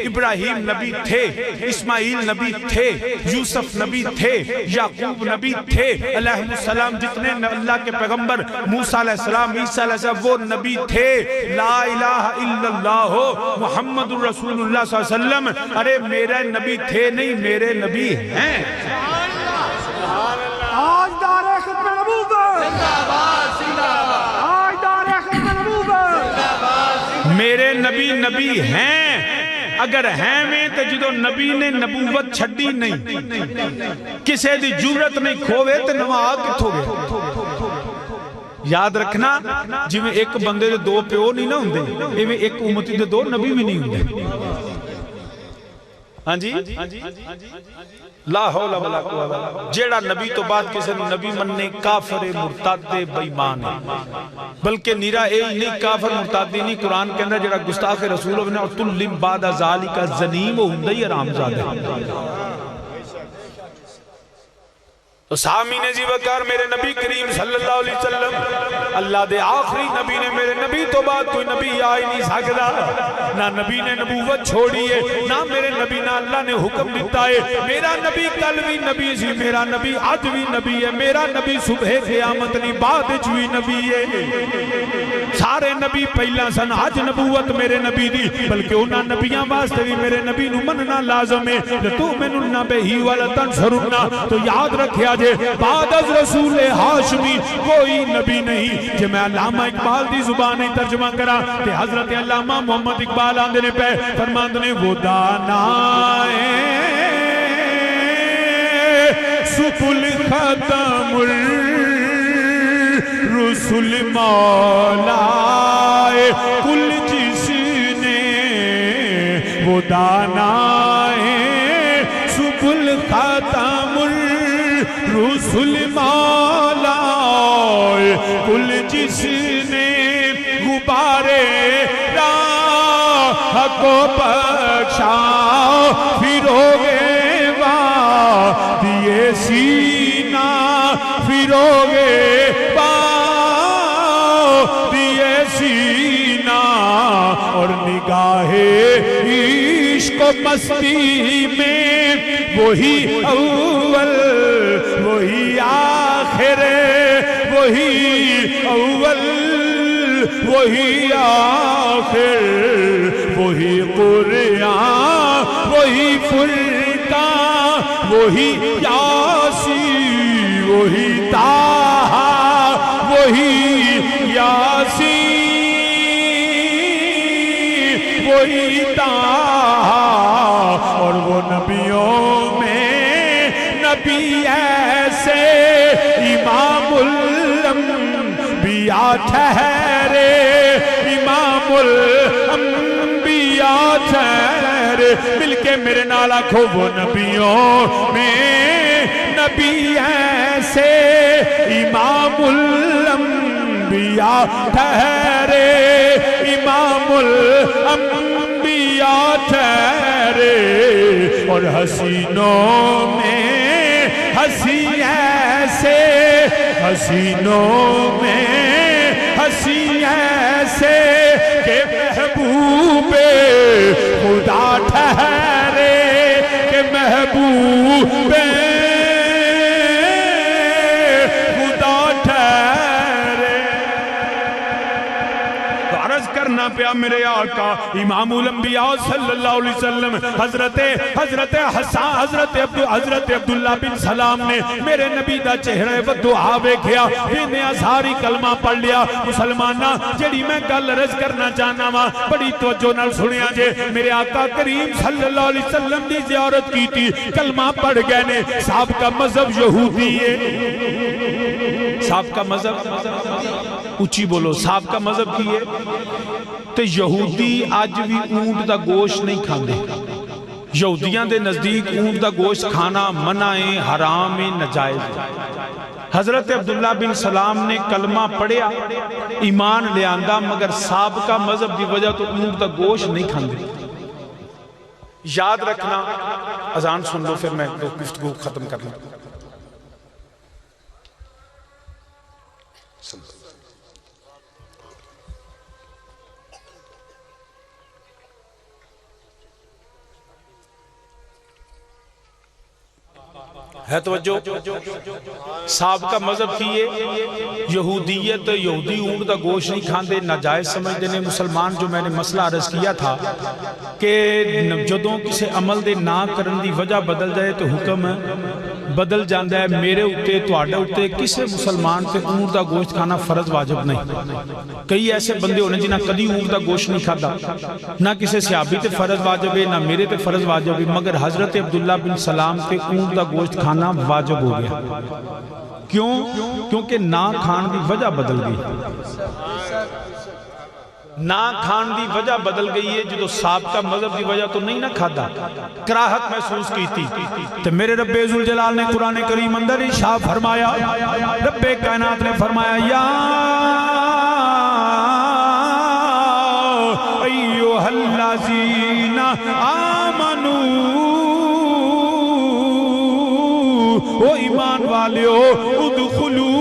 ابراہیم نبی تھے اسماعیل نبی تھے یوسف نبی تھے یعقوب نبی تھے علیہ السلام جتنے اللہ کے پیغمبر موسیٰ علیہ السلام عیسیٰ علیہ السلام وہ نبی تھے لا الہ الا اللہ محمد رسول اللہ صلی اللہ علیہ وسلم ارے میرے نبی تھے نہیں میرے نبی ہیں آج دار ختم نبوت آج دار ختم نبوت میرے نبی نبی ہیں اگر ہیں میں تو جدو نبی نے نبوت چھڑی نہیں کسے دی جرت نہیں کھوے تو نواز کتھو گئے یاد رکھنا جی میں ایک بندے دے دو پیو نہیں نہ ہوندے ایویں ایک امتی دے دو نبی بھی نہیں ہوندے ہاں جی لا حول ولا قوت جیڑا نبی تو بعد کسی نبی مننے کافر مرتد بے ایمان ہے بلکہ نیرا اے نہیں کافر مرتد نہیں قرآن کے اندر جیڑا گستاخ رسول ہونے اور تلم بعد ذالک زنیم ہوندہ ہی آرام زادہ تو سامین زی وقار میرے نبی کریم صلی اللہ علیہ وسلم اللہ دے آخری نبی نے میرے نبی تو بعد کوئی نبی آ ہی نہیں سکتا نہ نبی نے نبوت چھوڑی ہے نہ میرے نبی نہ اللہ نے حکم دیتا ہے میرا نبی کل بھی نبی سی میرا نبی آج بھی نبی ہے میرا نبی صبح قیامت نہیں بعد بھی نبی ہے سارے نبی پہلا سن آج نبوت میرے نبی دی بلکہ انہاں نبیاں واسطے بھی میرے نبی نو مننا لازم ہے لتؤمنن بہ ولتنصرن تو یاد رکھیا جے بعد از رسول ہاشمی کوئی نبی نہیں جے میں علامہ اقبال دی زبان ہی ترجمہ کرا تے حضرت علامہ محمد اقبال آندے نے پہ فرماندے نے وہ دانائے سبل ختم الرسل مولا کل جس نے وہ دانائے سبل ختم الرسل مولا کل جس نے غبارے راہ کو بخشا پھروگے وادی سینہ پھروگے وادی سینہ اور نگاہ عشق و مستی میں وہی اول وہی آخر وہی اول وہی آخر وہی قرآن وہی فرقان وہی یاسین وہی طٰہٰ وہی یاسین وہی طٰہٰ اور وہ نبیوں میں نبی ایسے امام الانبیاء ٹھہرے امام الانبیاء ٹھہرے مل کے میرے نال آکھو وہ نبیوں میں نبی ایسے امام الانبیاء ٹھہرے امام الانبیاء ٹھہرے اور حسینوں میں حسین ایسے حسینوں میں حسین ایسے کہ محبوب خدا ٹھہرے کہ محبوب خدا ٹھہرے تو عرض کرنا پیا میرے آقا امام الانبیاء صلی اللہ علیہ وسلم حضرت حسان حضرت عبداللہ بن سلام نے میرے نبی دا چہرہ و دعا ویکھیا انہیں ازہاری کلمہ پڑھ لیا مسلمانہ جڑی میں گل عرض کرنا چاہنا وا بڑی توجہ نال سنیا جے میرے آقا کریم صلی اللہ علیہ وسلم دی زیارت کی تھی کلمہ پڑھ گئے نے صاحب کا مذہب یہودی ہے صاحب کا مذہب اچھی بولو صاحب کا مذہب کی ہے تو یہودی آج بھی اونٹ دا گوشت نہیں کھاندے یہودیاں دے نزدیک اونٹ دا گوشت کھانا منع ہے حرام ہے نجائز ہے حضرت عبداللہ بن سلام نے کلمہ پڑھیا ایمان لے آندہ مگر سابقہ مذہب دی وجہ تو اونٹ دا گوشت نہیں کھاندے یاد رکھنا اذان سن لو پھر میں گفتگو ختم کر لوں ہے توجہ صاحب کا مذہب کیے یہودیت یہودی اونٹ دا گوشت نہیں کھاندے ناجائز سمجھتے ہیں مسلمان جو میں نے مسئلہ عرض کیا تھا کہ جدوں کسی عمل دے نہ کرن دی وجہ بدل جائے تو حکم بدل جاندہ ہے میرے اتے تواڈے اتے کسے مسلمان تے اونٹ دا گوشت کھانا فرض واجب نہیں کئی ایسے بندے ہونے جنہاں کدی اونٹ دا گوشت نہیں کھادا نہ کسے صحابی تے فرض واجب ہے نہ میرے تے فرض واجب ہے مگر حضرت عبداللہ بن سلام تے اونٹ دا گوشت کھانا واجب ہو گیا کیوں؟ کیونکہ نہ کھان دی وجہ بدل گئی نہ کھان دی وجہ بدل گئی ہے جو سابقہ مذہب دی وجہ تو نہیں نہ کھادا کراہت محسوس کی تھی تو میرے رب ذوالجلال نے قرآن کریم اندر ارشاد فرمایا رب کائنات نے فرمایا یا ایوہ الذین آمنو او ایمان والیو ادخلو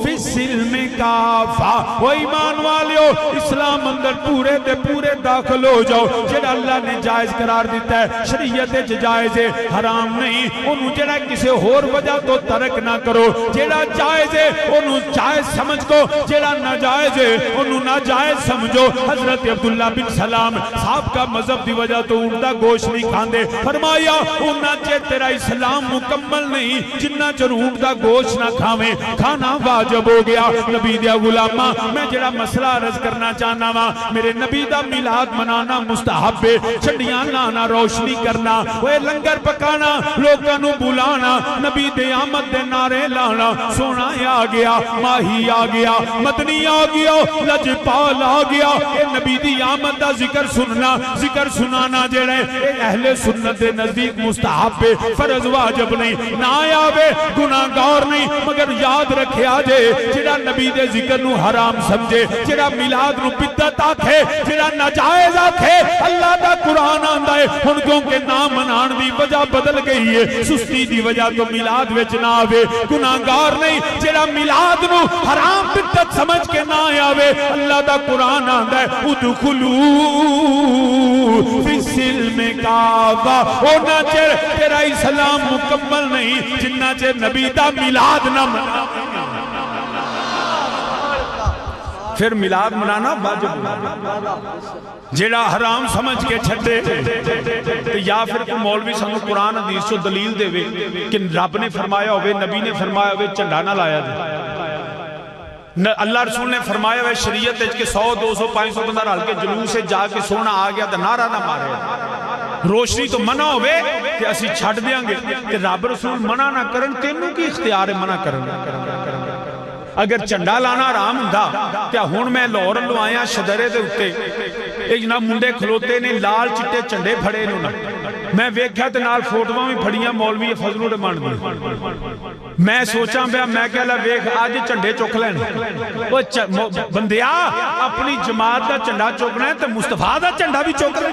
فی السلم کافا او ایمان والیو اسلام اندر پورے دے پورے داخل ہو جاؤ جڑا اللہ نے جائز قرار دیتا ہے شریعت وچ جائز ہے حرام نہیں انہوں جڑا کسی اور وجہ تو ترک نہ کرو جڑا جائز ہے انہوں جائز سمجھ کو جڑا ناجائز ہے انہوں ناجائز سمجھو حضرت عبداللہ بن سلام صاحب کا مذہب دی وجہ تو اونٹ دا گوشت نہیں کھاندے فرمایا انہاں چے تیرا اسلام مکمل نہیں جنہ چر اونٹ دا گوشت نہ کھاویں کھانا واجب ہو گیا نبی دیا غلامہ میں جڑا مسئلہ عرض کرنا چاہنا وا میرے نبی دا میلاد منانا مستحب ہے چڑیاں لانا روشنی کرنا وہ لنگر پکانا لوگاں نو بلانا نبی دے آمد دے نعرے لانا سونا آ گیا ماہی آ گیا مدنی آ گیا لجپال آ گیا اے نبی دی آمد دا ذکر سننا ذکر سنانا جڑے اے اہل سنت دے نزدیک مستحب ہے فرض واجب نہیں نہ آوے گناہگار نہیں مگر یاد رکھے آجے جڑا نبی دے ذکر نو حرام سمجھے جڑا میلاد نو بدعت آکھے جڑا ناجائز آکھے اللہ دا قرآن آندا ہے ہن کیونکہ نام منان دی وجہ بدل گئی ہے سستی دی وجہ تو میلاد وچ نہ آوے گناہگار نہیں جڑا میلاد نو حرام بدعت سمجھ کے نہ آوے اللہ دا قرآن آندا ہے ادخلوا فی السلم کافہ او نہ چر تیرا اسلام مکمل نہیں جنہ چر نبی دا میلاد نہ منا پھر میلاد منانا واجب جیڑا حرام سمجھ کے چھٹے یا پھر کوئی مولوی سانو قرآن حدیث سے دلیل دے وے کہ رب نے فرمایا ہوئے نبی نے فرمایا ہوئے جھنڈا نہ لایا دے اللہ رسول نے فرمایا ہوئے شریعت ہے کہ 100 200 500 بندہ رل کے جلوس سے جا کے سونا آ گیا تو نعرہ نہ مارے روشنی تو منع ہوئے کہ اسی چھٹ دیاں گے کہ رب رسول منع نہ کرن تینوں کی اختیار ہے منع کرن اگر چنڈا لانا آرام ہوندا کیا ہن میں لاہور لوایا شدرے دے اُتے اے جناب منڈے کھلوتے نے لال چٹے چنڈے پھڑے نو نا میں ویکھیا تے نال فوٹواں بھی پھڑیاں مولوی فضل الرحمان دی میں سوچاں پیا میں کہلا ویکھ اج جھنڈے چک لین او بندیا اپنی جماعت دا جھنڈا چوکنا ہے تے مصطفیٰ دا جھنڈا بھی چوک لے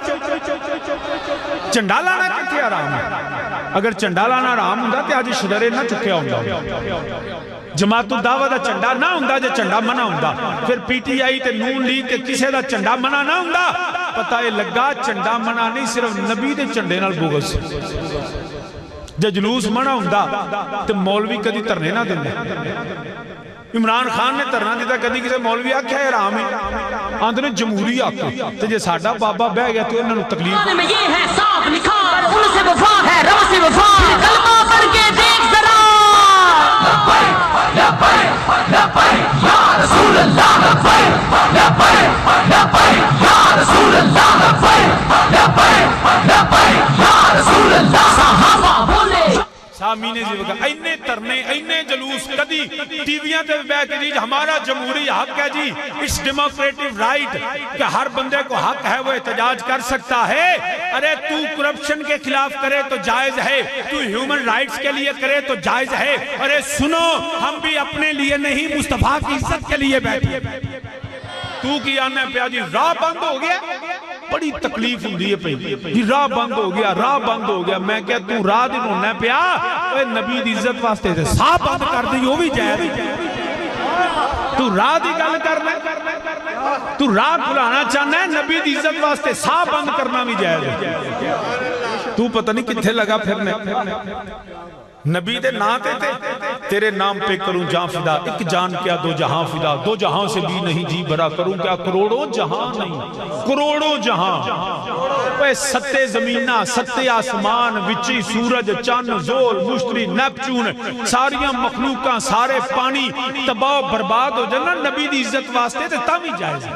جھنڈا لانا کتھے آرام ہے اگر جھنڈا لانا آرام ہوندا تے اج شدرے نہ چکیا ہوندا جماعت الدعوہ دا چنڈا نہ ہوندا جے چنڈا منع ہوندا پھر پی ٹی آئی تے نون لیگ تے کسے دا چنڈا منع نہ ہوندا پتہ ہے لگا چنڈا منع نہیں صرف نبی دے چنڈے نال بغض جے جلوس منع ہوندا تے مولوی کدی دھرنے نہ دیندے عمران خان نے دھرنا دیتا کدی کسے مولوی آکھیا ہے حرام ہے آندے جمہوری آکھو تے جے ساڈا بابا بہ گیا تے انہاں نوں تکلیف میں یہ ہے صاف لکھا ان سے وفا ہے رب سے وفا کلمہ پڑھ کے دیکھ ذرا لبیک لبیک لبیک یا رسول اللہ لبیک لبیک لبیک یا رسول اللہ لبیک لبیک لبیک یا رسول اللہ صحابہ بولے سامین جی وقت اینے ترنے اینے جلوس کدی ٹی ویاں تے بیٹھ کے جی ہمارا جمہوری حق ہے جی اس ڈیموکریٹک رائٹ کہ ہر بندے کو حق ہے وہ احتجاج کر سکتا ہے ارے تو کرپشن کے خلاف کرے تو جائز ہے تو ہیومن رائٹس کے لیے کرے تو جائز ہے ارے سنو ہم بھی اپنے لیے نہیں مصطفیٰ کی عزت کے لیے بیٹھے تو کی آنے پہ آجی راہ بند ہو گیا بڑی تکلیف ہوندی ہے پہ جی راہ بند ہو گیا راہ بند ہو گیا میں کہا تو راہ دن ہونا پہ اے نبی دی عزت واسطے تھے ساہ بند کر دی وہ بھی جائے تو راہ دی گل کرنا تو راہ کھلانا چاہنا ہے نبی دی عزت واسطے ساہ بند کرنا بھی جائے تو پتہ نہیں کتھے لگا پھرنے نبی دے نا تے تیرے نام پہ کروں جان فدا ایک جان کیا دو جہاں فدا دو جہاں سے بھی نہیں جی برا کروں کیا کروڑوں جہاں نہیں کروڑوں جہاں اے ستے زمینہ ستے آسمان وچی سورج چاند زول مشتری نیپچون ساریاں مخلوقاں سارے پانی تباہ برباد ہو جانا نبی دی عزت واسطے تے تاوی جائز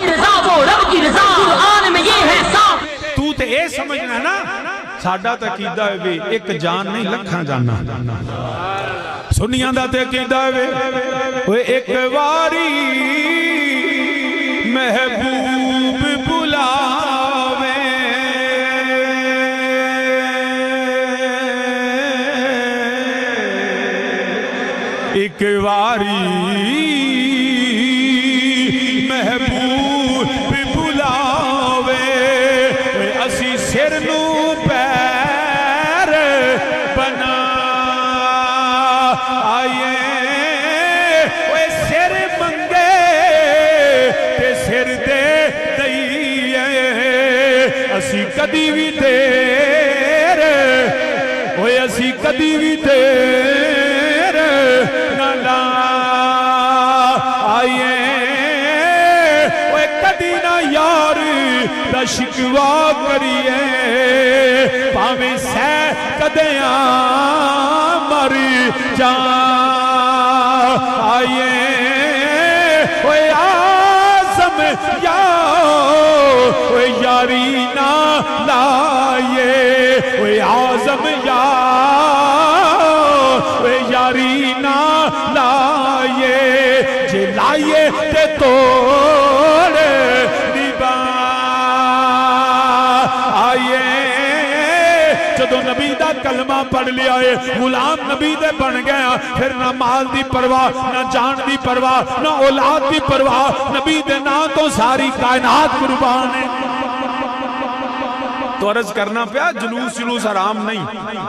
رضا وہ رب کی رضا قرآن میں یہ ہے صاف تو تے اے سمجھنا نا ساڈا تے عقیدہ ہے وے ایک جان نہیں لکھاں جانا سنیاں دا تے عقیدہ ہے وے ایک واری محبوب بلاوے ایک واری محبوب بلاوے اسی سر نو پیر بنا آئے سر بن کدی بھی دیر ہوئے اسی کدی بھی دیر نہ لائیے ہوئے کدی نہ یار دا شکوا کریے پاویں سہ کدیاں مر جائیے ہوئے آزم یا ہوئے یاری نہ لائیے ہوئے آزم یا ہوئے یاری نہ لائیے جے لائیے تے توڑ دیبا آئیے جدو نبی دا کلمہ پڑھ لیا ہے غلام نبی دے بن گیا پھر نہ مال دی پرواہ نہ جان دی پرواہ نہ اولاد دی پرواہ نبی دے نا تو ساری کائنات قربان ہے تو عرض کرنا پیا جلوس حرام نہیں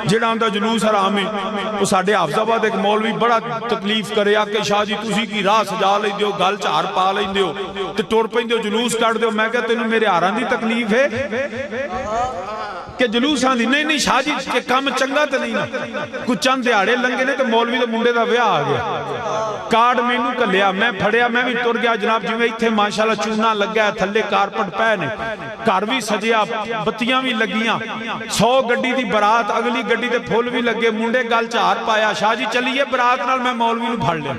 جڑا اندر جلوس حرام ہے وہ ساڑھے حافظ آباد ایک مولوی بڑا تکلیف کرے کہ شاہ جی تُسی کی راہ سجا لیں دیو گل چار پا لیں دیو تو ٹور پہیں دیو جلوس کر دیو میں کہتے ہیں میرے آران دی تکلیف ہے کہ جلوس آن دی نہیں شاہ جی کہ کام چنگا تو نہیں کچھ چند دیاڑے لنگے نے تو مولوی دے منڈے دا ویاہ آ گیا کارڈ میں نو کر لیا میں پھڑیا میں بھی ٹور گیا جناب جی میں اتھے ماشاءاللہ چونہ لگ گیا تھلے کارپٹ پہنے کار بھی سجیا بتیاں بھی لگیاں 100 گڈی دی برات اگلی گڈی دے پھول بھی لگے منڈے گل چار پایا شاہ جی چلیے برات نال میں مولوی نو پھڑ لیا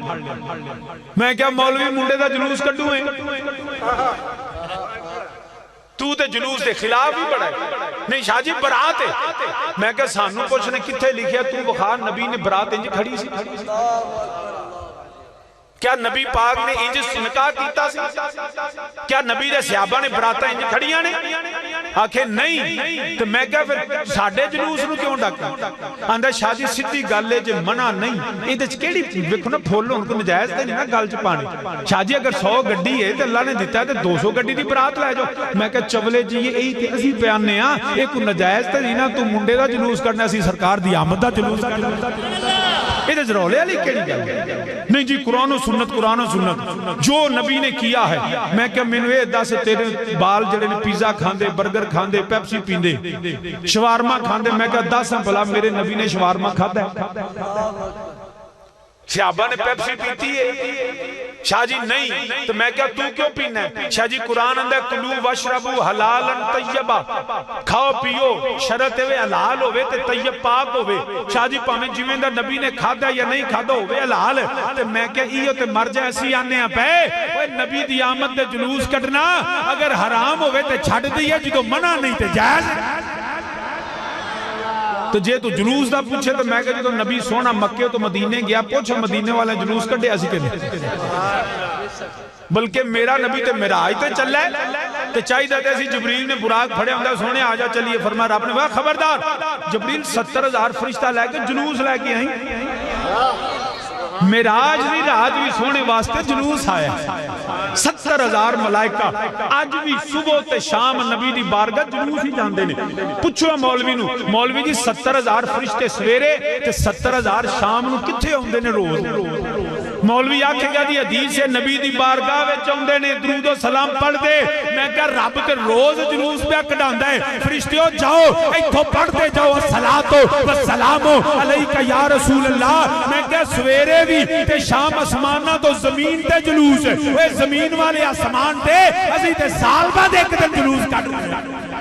میں کیا مولوی منڈے دا جلوس کڈوں ہے تو تے جلوس دے خلاف ہی بڑا ہے نہیں شاہ جی برات ہے میں کہا سانو پوچھنے کتھے لکھیا تو بخار نبی نے برات انج کھڑی سی کیا نبی پاک نے انج نکاح کیتا سی کیا نبی دے صحابہ نے براتا انج کھڑیاں نے آکھے نہیں تو میں کہا پھر ساڑھے جلوس نو کیوں ڈاکا اندھا شاہ جی سدھی گل ہے جے منع نہیں یہ دیکھ کیڑی ویکھو نا پھولو ان کو نجائز تے نہیں نا گل چ پانی شاہ جی اگر 100 گڈی ہے تو اللہ نے دیتا ہے تو 200 گڈی دی برات لے جاؤ میں کہا چولے جی یہ تے اسی بیانے ہاں ایک نجائز تے نہیں نا تو منڈے دا جلوس کرنا سی سرکار دی آمد دا جلوس کرنا یہ دیکھ رولے علی کیڑی گل نہیں جی قرآن و سنت جو نبی نے کیا ہے میں کہ میں نے ادا سے تیرے بال جڑے نے پیزا کھاندے برگر کھاندے پیپسی پیندے شوارما کھاندے میں کہ 10 بھلا میرے نبی نے شوارما کھاتا ہے صحابہ نے پیپسی پیتی ہے شاہ جی نہیں تو میں کہا تو کیوں پینا ہے شاہ جی قرآن اندر کلو وشربو حلالا طیبا کھاؤ پیو شرط ہے حلال ہوئے تے طیب پاک ہوئے شاہ جی پاہمیں جیویں دا نبی نے کھادا یا نہیں کھادا ہوئے حلال تے میں کہا ایو تے مر جائے ایسی آنے ہیں پہ نبی دی آمد دے جلوس کٹنا اگر حرام ہوئے تے چھڑ دیا جی تو منع نہیں تے جائز تو جے تو جلوس دا پوچھے تو میں کہا جی تو نبی سونا مکہ تو مدینے گیا پوچھا مدینے والے جلوس کٹے ایسی کہ نہیں بلکہ میرا نبی تے میرا آئی تے چل رہا ہے تے چاہی دیتے ایسی جبریل نے براق پھڑے ہوں سونے آجا چلیے فرما رب نے کہا خبردار جبریل 70,000 فرشتہ لے کے جلوس لے کے آئیں معراج دی رات بھی سونے واسطے جلوس آیا 70,000 ملائکہ آج بھی صبح تے شام نبی دی بارگاہ جلوس ہی جاندے نے پوچھو مولوی نو مولوی جی 70,000 فرشتے سویرے تے 70,000 شام نو کتھے ہوندے نے روز مولوی آکھے گا دی حدیث ہے نبی دی بارگاہ وچ ہوندے نے درود و سلام پڑھ دے میں کہا رب تے روز جلوس پہ کڈاندا ہے فرشتیو جاؤ ایتھوں پڑھتے جاؤ الصلاۃ والسلام علیکہ یا رسول اللہ میں کہا سویرے بھی تے شام اسمانہ تو زمین تے جلوس ہے وہ زمین والے آسمان تے اسی تے سال بعد ایک دن جلوس کٹ رہے ہیں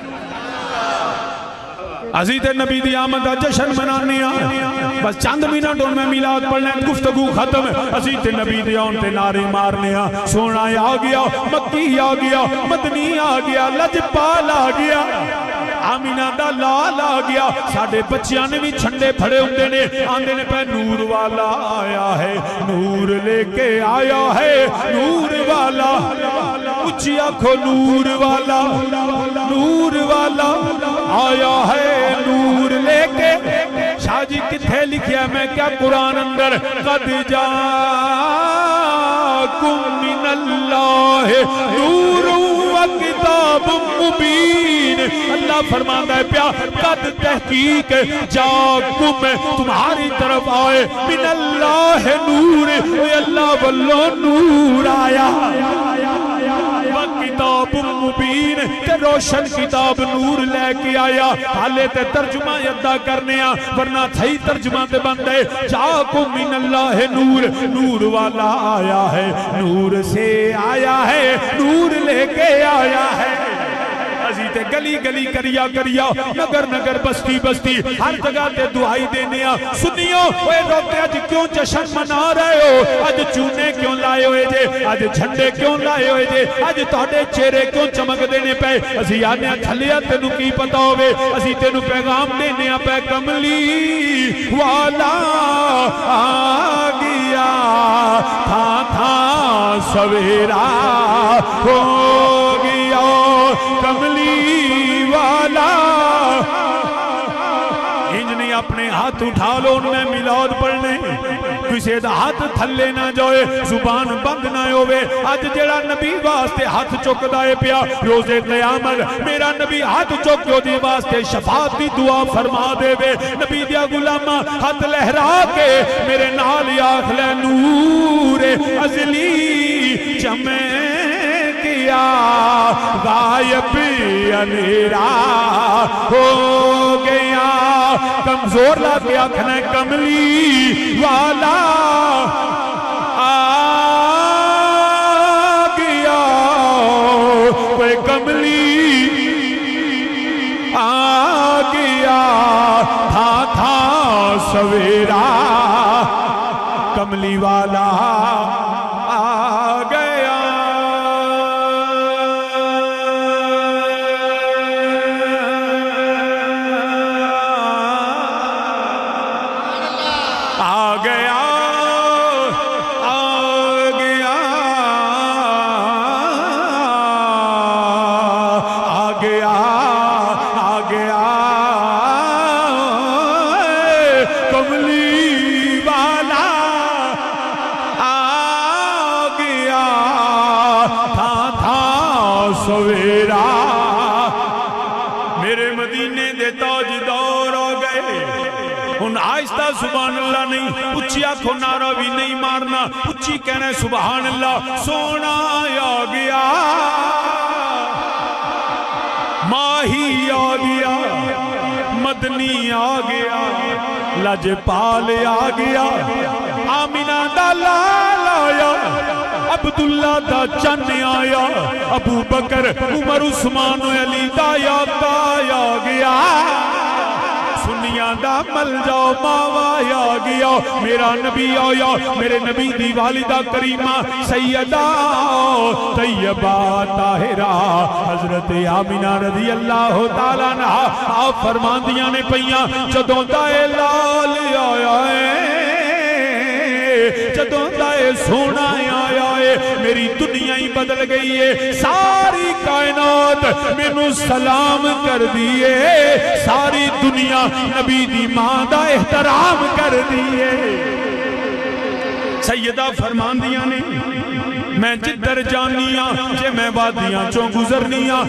عزیز نبی دی آمد دا جشن منانے آئے بس چند منٹ ان میں میلاد پڑھنے گفتگو ختم عزیز نبی دی آن تے نعرے مارنے آ سونا آ گیا مکی آ گیا مدنی آ گیا لجپال آ گیا آمینہ دا لال آ گیا ساڑھے بچیاں نے بھی چھنڈے پھڑے ہوندے نے آندے نے پہ نور والا آیا ہے نور لے کے آیا ہے نور والا اچھی آنکھو نور والا آیا ہے نور لے کے شاہ جی کتھے لکھیا میں کیا قرآن اندر قد جاکم من اللہ نور و کتاب مبین اللہ فرماتا ہے پیا قد تحقیق جاکم تمہاری طرف آئے من اللہ نور اے اللہ واللہ نور آیا کتاب مبین تے روشن کتاب نور لے کے آیا حالے تے ترجمہ ادا کرنے ورنہ صحیح ترجمہ تے بندے جاکم من اللہ نور نور والا آیا ہے نور سے آیا ہے نور لے کے آیا ہے تے گلی گلی کریا کریا نگر نگر بستی بستی ہر جگہ تے دعائی دینے سنیو اے روتے آج کیوں جشن منا رہے ہو آج چونے کیوں لائے ہوئے جے آج جھنڈے کیوں لائے ہوئے جے آج تھوڑے چہرے کیوں چمک دینے پہ اسی آنے تھلیا تینو کی پتا ہوئے اسی تینو پیغام دینے پہ کملی والا آگیا تھا سویرا ہو گیا کملی والا انجنی اپنے ہاتھ اٹھا لو ان میں میلاد پڑھنے کسی دا ہاتھ تھلے نہ جوئے زبان بند نہ ہوئے آج جڑا نبی واسطے ہاتھ چک دائے پیا روز قیامت میرا نبی ہاتھ چک جو دی واسطے شفاعت دی دعا فرما دے وے نبی دیا غلامہ ہاتھ لہرا کے میرے نال آخلے نور ازلی چمیں غائب اندھیرا ہو گیا کمزور لا کے آنکھنے کملی والا آ گیا کوئی کملی آ گیا تھا سویرا کملی والا آ گیا سبحان اللہ نہیں اچھی آنکھوں نعرہ بھی نہیں مارنا اچھی کہنا سبحان اللہ سونا آ گیا ماہی آ گیا مدنی آ گیا لجپال آ گیا آمینہ دا لال آیا عبداللہ دا چن آیا ابو بکر عمر عثمان و علی دا یاقا آ گیا سنیاں دا مل جاؤ ماوا آ گیا میرا نبی آیا میرے نبی دی والدہ کریمہ سیدہ طیبہ طاہرہ حضرت آمینہ رضی اللہ تعالیٰ عنہ آپ فرمان دیاں نے پہیاں جدوں دائے لال آیا ہے جدوں دائے سونا آیا ہے میری دنیا ہی بدل گئی ہے ساری کائنات میں نو سلام کر دیئے ساری دنیا نبی دی ماں دا احترام کر دیئے سیدہ فرمان دیاں نے میں جدر جانیاں جے میں وادیاں چوں گزرنیاں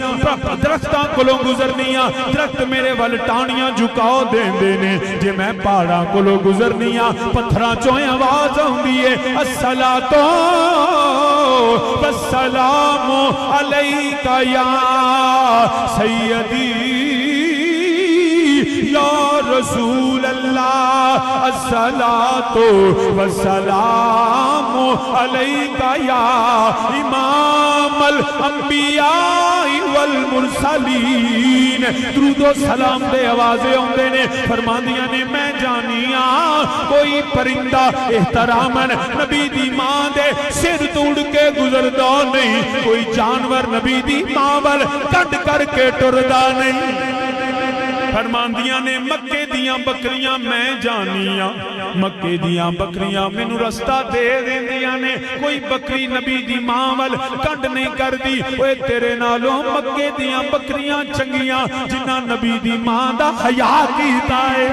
درختاں کلوں گزرنیاں درخت میرے وال ٹانیاں جھکاؤ دین دینے جے میں پہاڑاں کلوں گزرنیاں پتھراں چوں آواز ہوں دیئے الصلاۃ والسلام علیکہ یا سیدی یا رسول اللہ الصلاۃ والسلام علیکہ یا امام الانبیاء والمرسلین درود و سلام دے آوازیں ہوندے نے فرماندیاں نے میں جانیاں کوئی پرندہ احترامن نبی دی ماں دے سر توڑ کے گزردہ نہیں کوئی جانور نبی دی ماں وال کٹ کر کے ٹردہ نہیں فرماندیاں نے مکے دیاں بکریاں میں جانیاں مکے دیاں بکریاں میں نو رستہ دے دیندیاں نے کوئی بکری نبی دی ماں وال کنڈ نہیں کر دی اوے تیرے نالوں مکے دیاں بکریاں چنگیاں جنہ نبی دی ماں دا حیاء کیتا ہے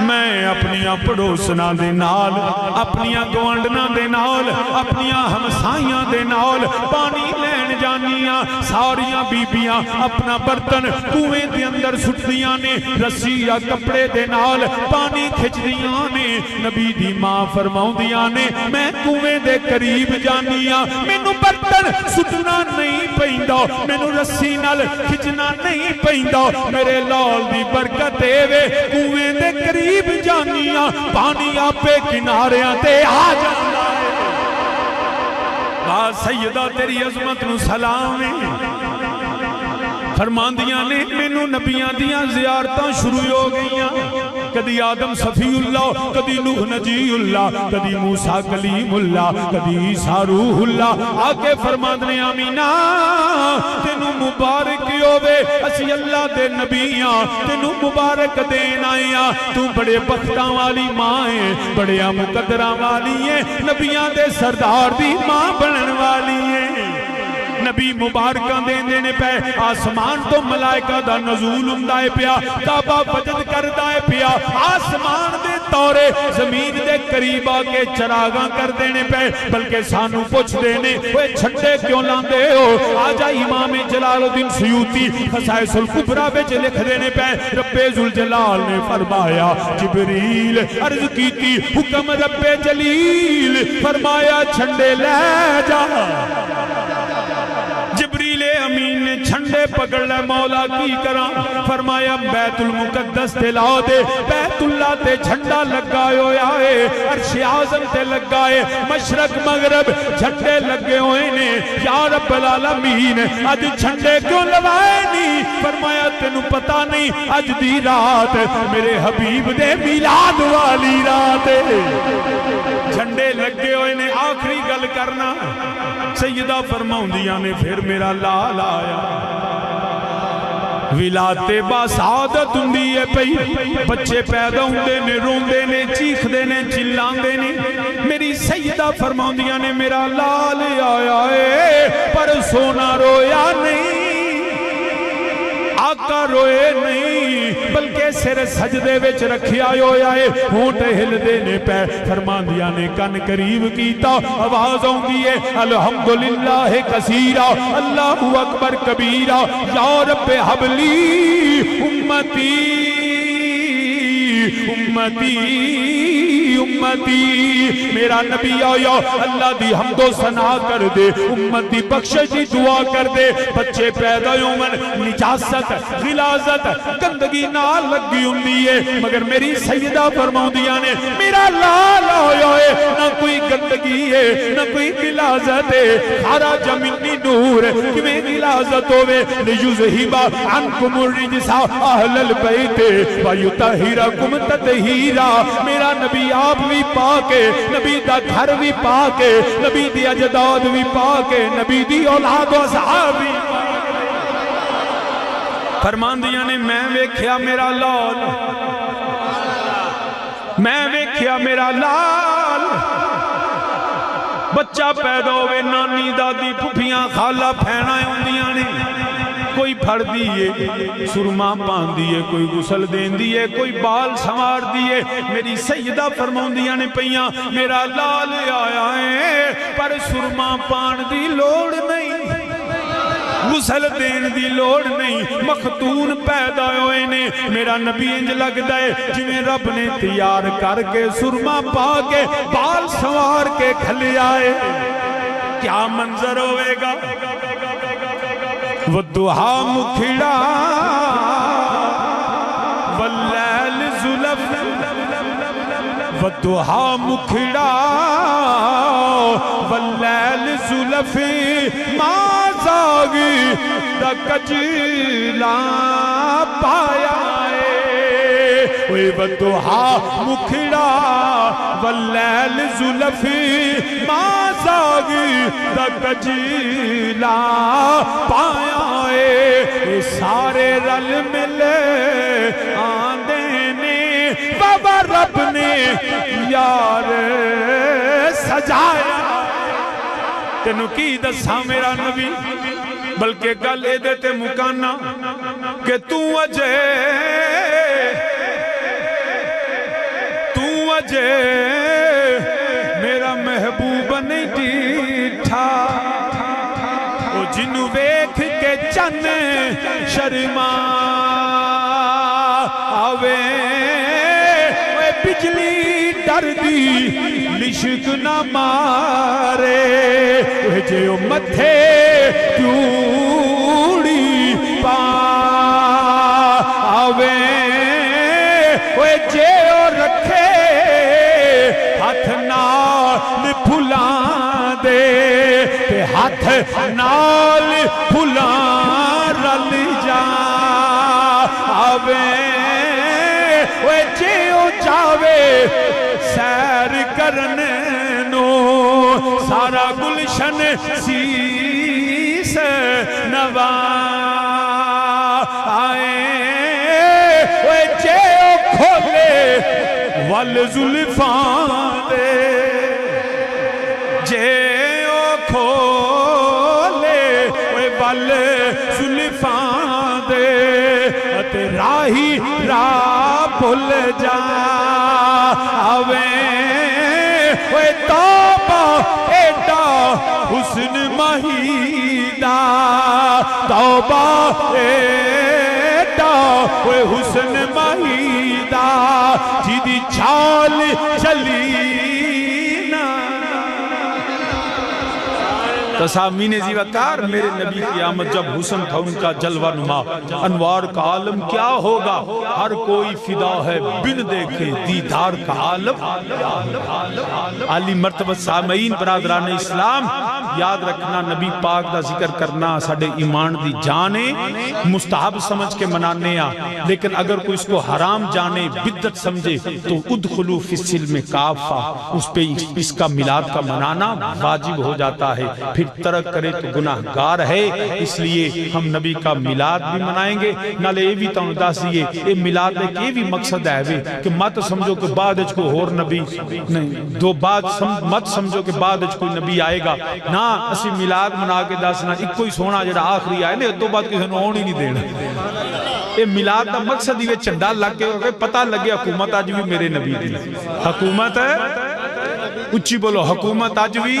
میں اپنیاں پڑوسنا دے نال اپنیاں گوانڈنا دے نال اپنیاں ہمسائیاں دے نال پانی لین جانیاں ساریاں بیبیاں اپنا برتن کنویں دے اندر سٹدیاں نے رسی یا کپڑے دے نال پانی کھچ دیاں نے نبی دی ماں فرماؤندیاں نے میں کنویں دے قریب جانیاں مینوں برتن سٹنا نہیں پیندا مینوں رسی نال کھچنا نہیں پیندا میرے لال دی برکت اے وے کنویں دے قریب جانیاں پانی آپے کناریاں تے آ جاندا ہے واہ سیدہ تیری عظمت نو سلام ہے فرماندیاں نے مینوں نبیاں دیاں زیارتاں شروع ہو گئیاں کدی آدم صفی اللہ کدی نوح نجی اللہ کدی موسیٰ کلیم اللہ کدی عیسیٰ روح اللہ آکے فرماندنے آمینہ تینوں مبارک ہووے اسی اللہ دے نبیاں تینوں مبارک دین آئیاں تو بڑے بختاں والی ماں ہیں بڑے مقدراں والی ہیں نبیاں دے سردار دی ماں بنن والی ہیں نبی مبارکہ دینے پہ آسمان تو ملائکہ دا نزول اندائے پیا کعبہ وجد کردائے پیا آسمان دے تورے زمین دے قریب آکے چراغاں کر دینے پہ بلکہ سانو پوچھ دینے وہ چھٹے کیوں لاندے ہو آجا امام جلال الدین سیوطی خصائص الکبریٰ بچ لکھ دینے پہ رب ذوالجلال نے فرمایا جبریل عرض کی تھی حکم رب جلیل فرمایا چھنڈے لے جا جبریل امین نے چھنڈے پکڑ لے مولا کی کراں فرمایا بیت المقدس تے لاؤ دے بیت اللہ تے جھنڈا لگائے ہویا ہے عرش اعظم تے لگائے مشرق مغرب جھنڈے لگے ہوئے نے یا رب العالمین اج جھنڈے کیوں لوائے نہیں فرمایا تینوں پتہ نہیں اج دی رات میرے حبیب دے میلاد والی رات جھنڈے لگے ہوئے نے آخری گل کرنا سیدہ فرماؤندیاں نے پھر میرا لال آیا ولادت با سعادت ہندی ہے پئی بچے پیدا ہوندے نے روندے نے چیخ دے نے چلان دے نے میری سیدہ فرماؤندیاں نے میرا لال آیا ہے پر سونا رویا نہیں آقا روئے نہیں بلکہ سر سجدے وچ رکھیا ہویا ہے ہونٹ ہل دینے پہ فرماندیاں نے کن قریب کیتا آواز آؤندی ہے الحمدللہ کثیرا اللہ اکبر کبیرا یا رب حبلی امتی امتی میرا نبی آیا اللہ دی حمد و ثنا کر دے امتی بخشش دی دعا کر دے بچے پیدا ہومن نجاست غلاظت گندگی نہ لگی ہوندی ہے مگر میری سیدہ فرماؤندیاں نے میرا لال آیا ہے نہ کوئی گندگی ہے نہ کوئی غلاظت ہے خرج منی نور کیویں غلاظت ہوے لیذہب عنکم الرجس اہل البیت ویطہرکم تطہیرا میرا نبی آپ بھی پاکے نبی دا گھر بھی پاکے نبی دی اجداد بھی پاکے نبی دی اولاد و صحاب بھی فرماندیاں نے میں ویکھیا میرا لال میں ویکھیا میرا لال بچہ پیدا ہوئے نانی دادی پھپھیاں خالہ پھینائیں ہوندیاں نے کوئی پھڑ دیئے سرما پان دیئے کوئی غسل دین دیئے کوئی بال سنوار دیئے میری سیدہ فرماؤندیاں نے پہیاں میرا لال آیا ہے پر سرما پان دی لوڑ نہیں غسل دین دی لوڑ نہیں مختون پیدا ہوئے نے میرا نبی انج لگ دائے جنہیں رب نے تیار کر کے سرما پا کے بال سنوار کے کھلے آئے کیا منظر ہوئے گا وَالدُّحَا مُکھڑا وَاللیل زُلف وَالدُّحَا مُکھڑا وَاللیل زُلف ماں زاگی دا کجلا پایا وَالدُّحَا مُکھڑا وَاللیل زُلف ماں زاگی دا کجلا پایا سارے رل ملے آندے نے بابا رب نے یار سجایا تینو کی دسا میرا نبی بلکہ گل اے دیتے مکانا کہ تو اجے اجے میرا محبوب نہیں ڈیٹھا او جنو ویکھ کے چن شرما آوے اے بجلی ڈر دی لشک نہ مارے اے جے او متھے پیوڑی پا آوے اے جے او رکھے ہاتھ نال پھلاں دے تے ہاتھ نال پھلاں رل جا آوے اے جے او جاوے سیر کرن نو سارا گلشن سیس نوا آئے اے جے او کھولے ول زلفان دے جے او کھولے اے ول زلفان دے اتے راہی راہ بھول جا آوے اے توبہ ایڈا حسن مہیدہ توبہ ایڈا اے حسن مہیدہ جیدی چھال چلی تسامین زیوکار میرے نبی کی آمد جب حسن تھا ان کا جلوہ نما انوار کا عالم کیا ہوگا ہر کوئی فدا ہے بن دیکھے دیدار کا عالم عالی مرتبہ سامعین برادران اسلام یاد رکھنا نبی پاک دا ذکر کرنا ساڑھے ایمان دی جانے مستحب سمجھ کے منانے لیکن اگر کوئی اس کو حرام جانے بدت سمجھے تو ادخلو فی السلم کافہ اس پہ اس کا میلاد کا منانا واجب ہو جاتا ہے پھر ترک کرے تو گناہ گار ہے اس لیے ہم نبی کا میلاد بھی منائیں گے نالے یہ بھی تاؤں دیئے یہ میلاد ایک یہ بھی مقصد ہے کہ مت سمجھو کہ بعد اچھ کوئی اور نبی نہیں دو بعد مت سمجھو کہ بعد اچھ کوئی نبی آئے گا نا اسی میلاد منا کے داسنا ایک کوئی سونا جڑا آخری آئے نہیں دو بعد کسی نے ہون ہی نہیں دینا یہ میلاد کا مقصد ہی چندہ لگ کے پتہ لگے حکومت آج بھی میرے نبی دی حکومت ہے اچھی بولو حکومت آج بھی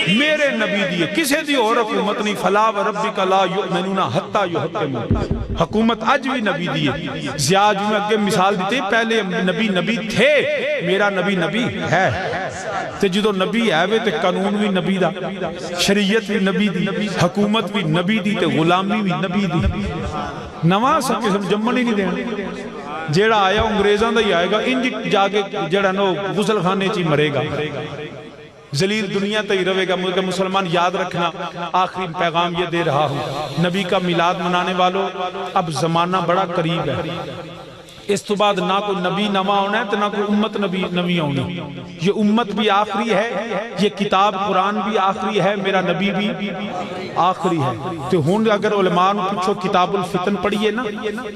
میرے نبی دیئے کسے دی اور حکومت نہیں فلا و ربک لا یؤمنون حتی یحکمون حکومت آج بھی نبی دیئے زیاد میں اگے مثال دیتے پہلے نبی تھے میرا نبی ہے تے جدو نبی آئے تے قانون بھی نبی دا شریعت بھی نبی دی حکومت بھی نبی دی تے غلامی بھی نبی دی نواں سب قسم جمن ہی نہیں دینا جیڑا آیا انگریزاں دا ہی آئے گا انج جا کے جیڑا نو غسل خانے چی مرے گا ذلیل دنیا تے ہی روے گا ملک مسلمان یاد رکھنا آخری پیغام یہ دے رہا ہوں نبی کا میلاد منانے والوں اب زمانہ بڑا قریب ہے اس تو بعد نہ کوئی نبی نواں ہونا ہے تو نہ کوئی امت نبی ہونی یہ امت بھی آخری ہے یہ کتاب قرآن بھی آخری ہے میرا نبی بھی آخری ہے تو ہون اگر علماء نے پوچھو کتاب الفتن پڑھئے نا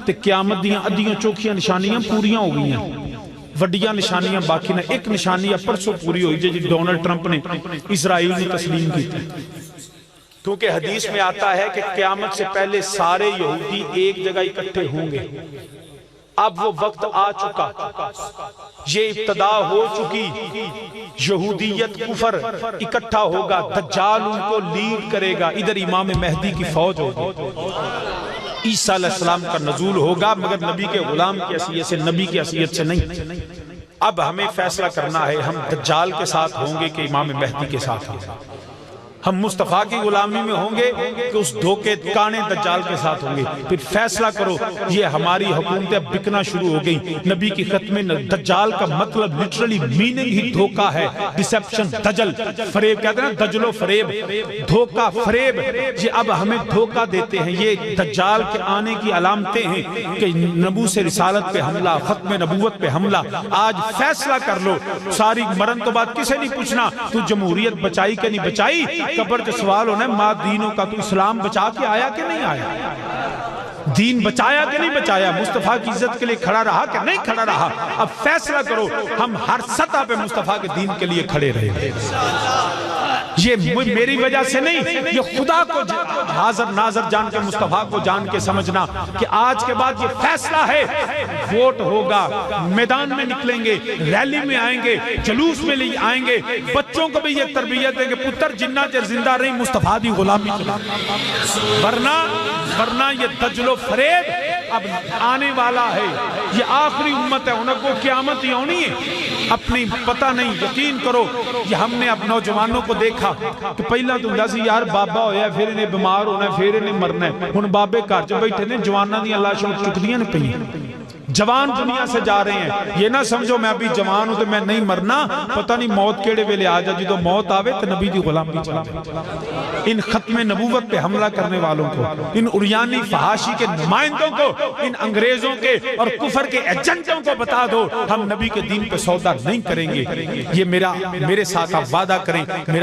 تو قیامت دیاں ادیاں چوکیاں نشانیاں پوریاں ہو گئی ہیں وڈیاں نشانیاں باقی نہ ایک نشانیاں پرسوں پوری ہوئی جی ڈونلڈ ٹرمپ نے اسرائیل نے تسلیم کی تھی کیونکہ حدیث میں آتا ہے کہ قیامت سے پہلے سارے یہودی ایک جگہ اکٹھے ہوں گے اب وہ وقت آ چکا یہ ابتدا ہو چکی یہودیت کفر اکٹھا ہوگا دجال ان کو لیڈ کرے گا ادھر امام مہدی کی فوج ہوگی عیسیٰ علیہ السلام کا نزول ہوگا مگر نبی کے غلام کی حیثیت سے نبی کی حیثیت سے نہیں اب ہمیں فیصلہ کرنا ہے ہم دجال کے ساتھ ہوں گے کہ امام مہدی کے ساتھ ہوں گے ہم مصطفیٰ کی غلامی میں ہوں گے کہ اس دھوکے کانے دجال کے ساتھ ہوں گے پھر فیصلہ کرو یہ ہماری حکومتیں بکنا شروع ہو گئی نبی کی ختم دجال کا مطلب لٹرلی میننگ ہی دھوکہ ہے ڈسیپشن دجل فریب کہتے ہیں نا دجل و فریب دھوکہ فریب یہ اب ہمیں دھوکہ دیتے ہیں یہ دجال کے آنے کی علامتیں ہیں کہ نبو سے رسالت پہ حملہ ختم نبوت پہ حملہ آج فیصلہ کر لو ساری مرن تو بات کسے نہیں پوچھنا تو جمہوریت بچائی کہ نہیں بچائی قبر کے سوال ہونا ہے ماں دینوں کا تو اسلام بچا کے آیا کہ نہیں آیا دین بچایا کہ نہیں بچایا مصطفیٰ کی عزت کے لیے کھڑا رہا کہ نہیں کھڑا رہا اب فیصلہ کرو ہم ہر سطح پہ مصطفیٰ کے دین کے لیے کھڑے رہے یہ میری وجہ سے نہیں، یہ خدا کو حاضر ناظر جان کے، مصطفیٰ کو جان کے سمجھنا کہ آج کے بعد یہ فیصلہ ہے، ووٹ ہوگا، میدان میں نکلیں گے، ریلی میں آئیں گے، جلوس میں آئیں گے، بچوں کو بھی یہ تربیت دیں گے پتر جنہ چر زندہ رہی مصطفیٰ دی غلامی چلا، ورنہ یہ دجل و فریب اب آنے والا ہے، یہ آخری امت ہے، انہوں کو قیامت ہی ہونی ہے، اپنی پتہ نہیں، یقین کرو یہ ہم نے اب نوجوانوں کو دیکھا کہ پہلا تو ہوندا سی یار بابا ہویا ہے پھر انہیں بیمار ہونا ہے پھر انہیں مرنا ہے، ہن بابے گھر چ بیٹھے نے جواناں دی اللہ شوق چکدیاں نے پئی، جوان دنیا سے جا رہے ہیں، یہ نہ سمجھو میں ابھی جوان ہوں تو میں نہیں مرنا، پتہ نہیں موت کیڑے ویلے آ جا، جدو موت آوے تو نبی دی غلامی چلا۔ ان ختم نبوت پہ حملہ کرنے والوں کو، ان عریانی فحاشی کے نمائندوں کو، ان انگریزوں کے اور کفر کے ایجنٹوں کو بتا دو ہم نبی کے دین پہ سودا نہیں کریں گے، یہ میرے ساتھ آپ وعدہ کریں، میرا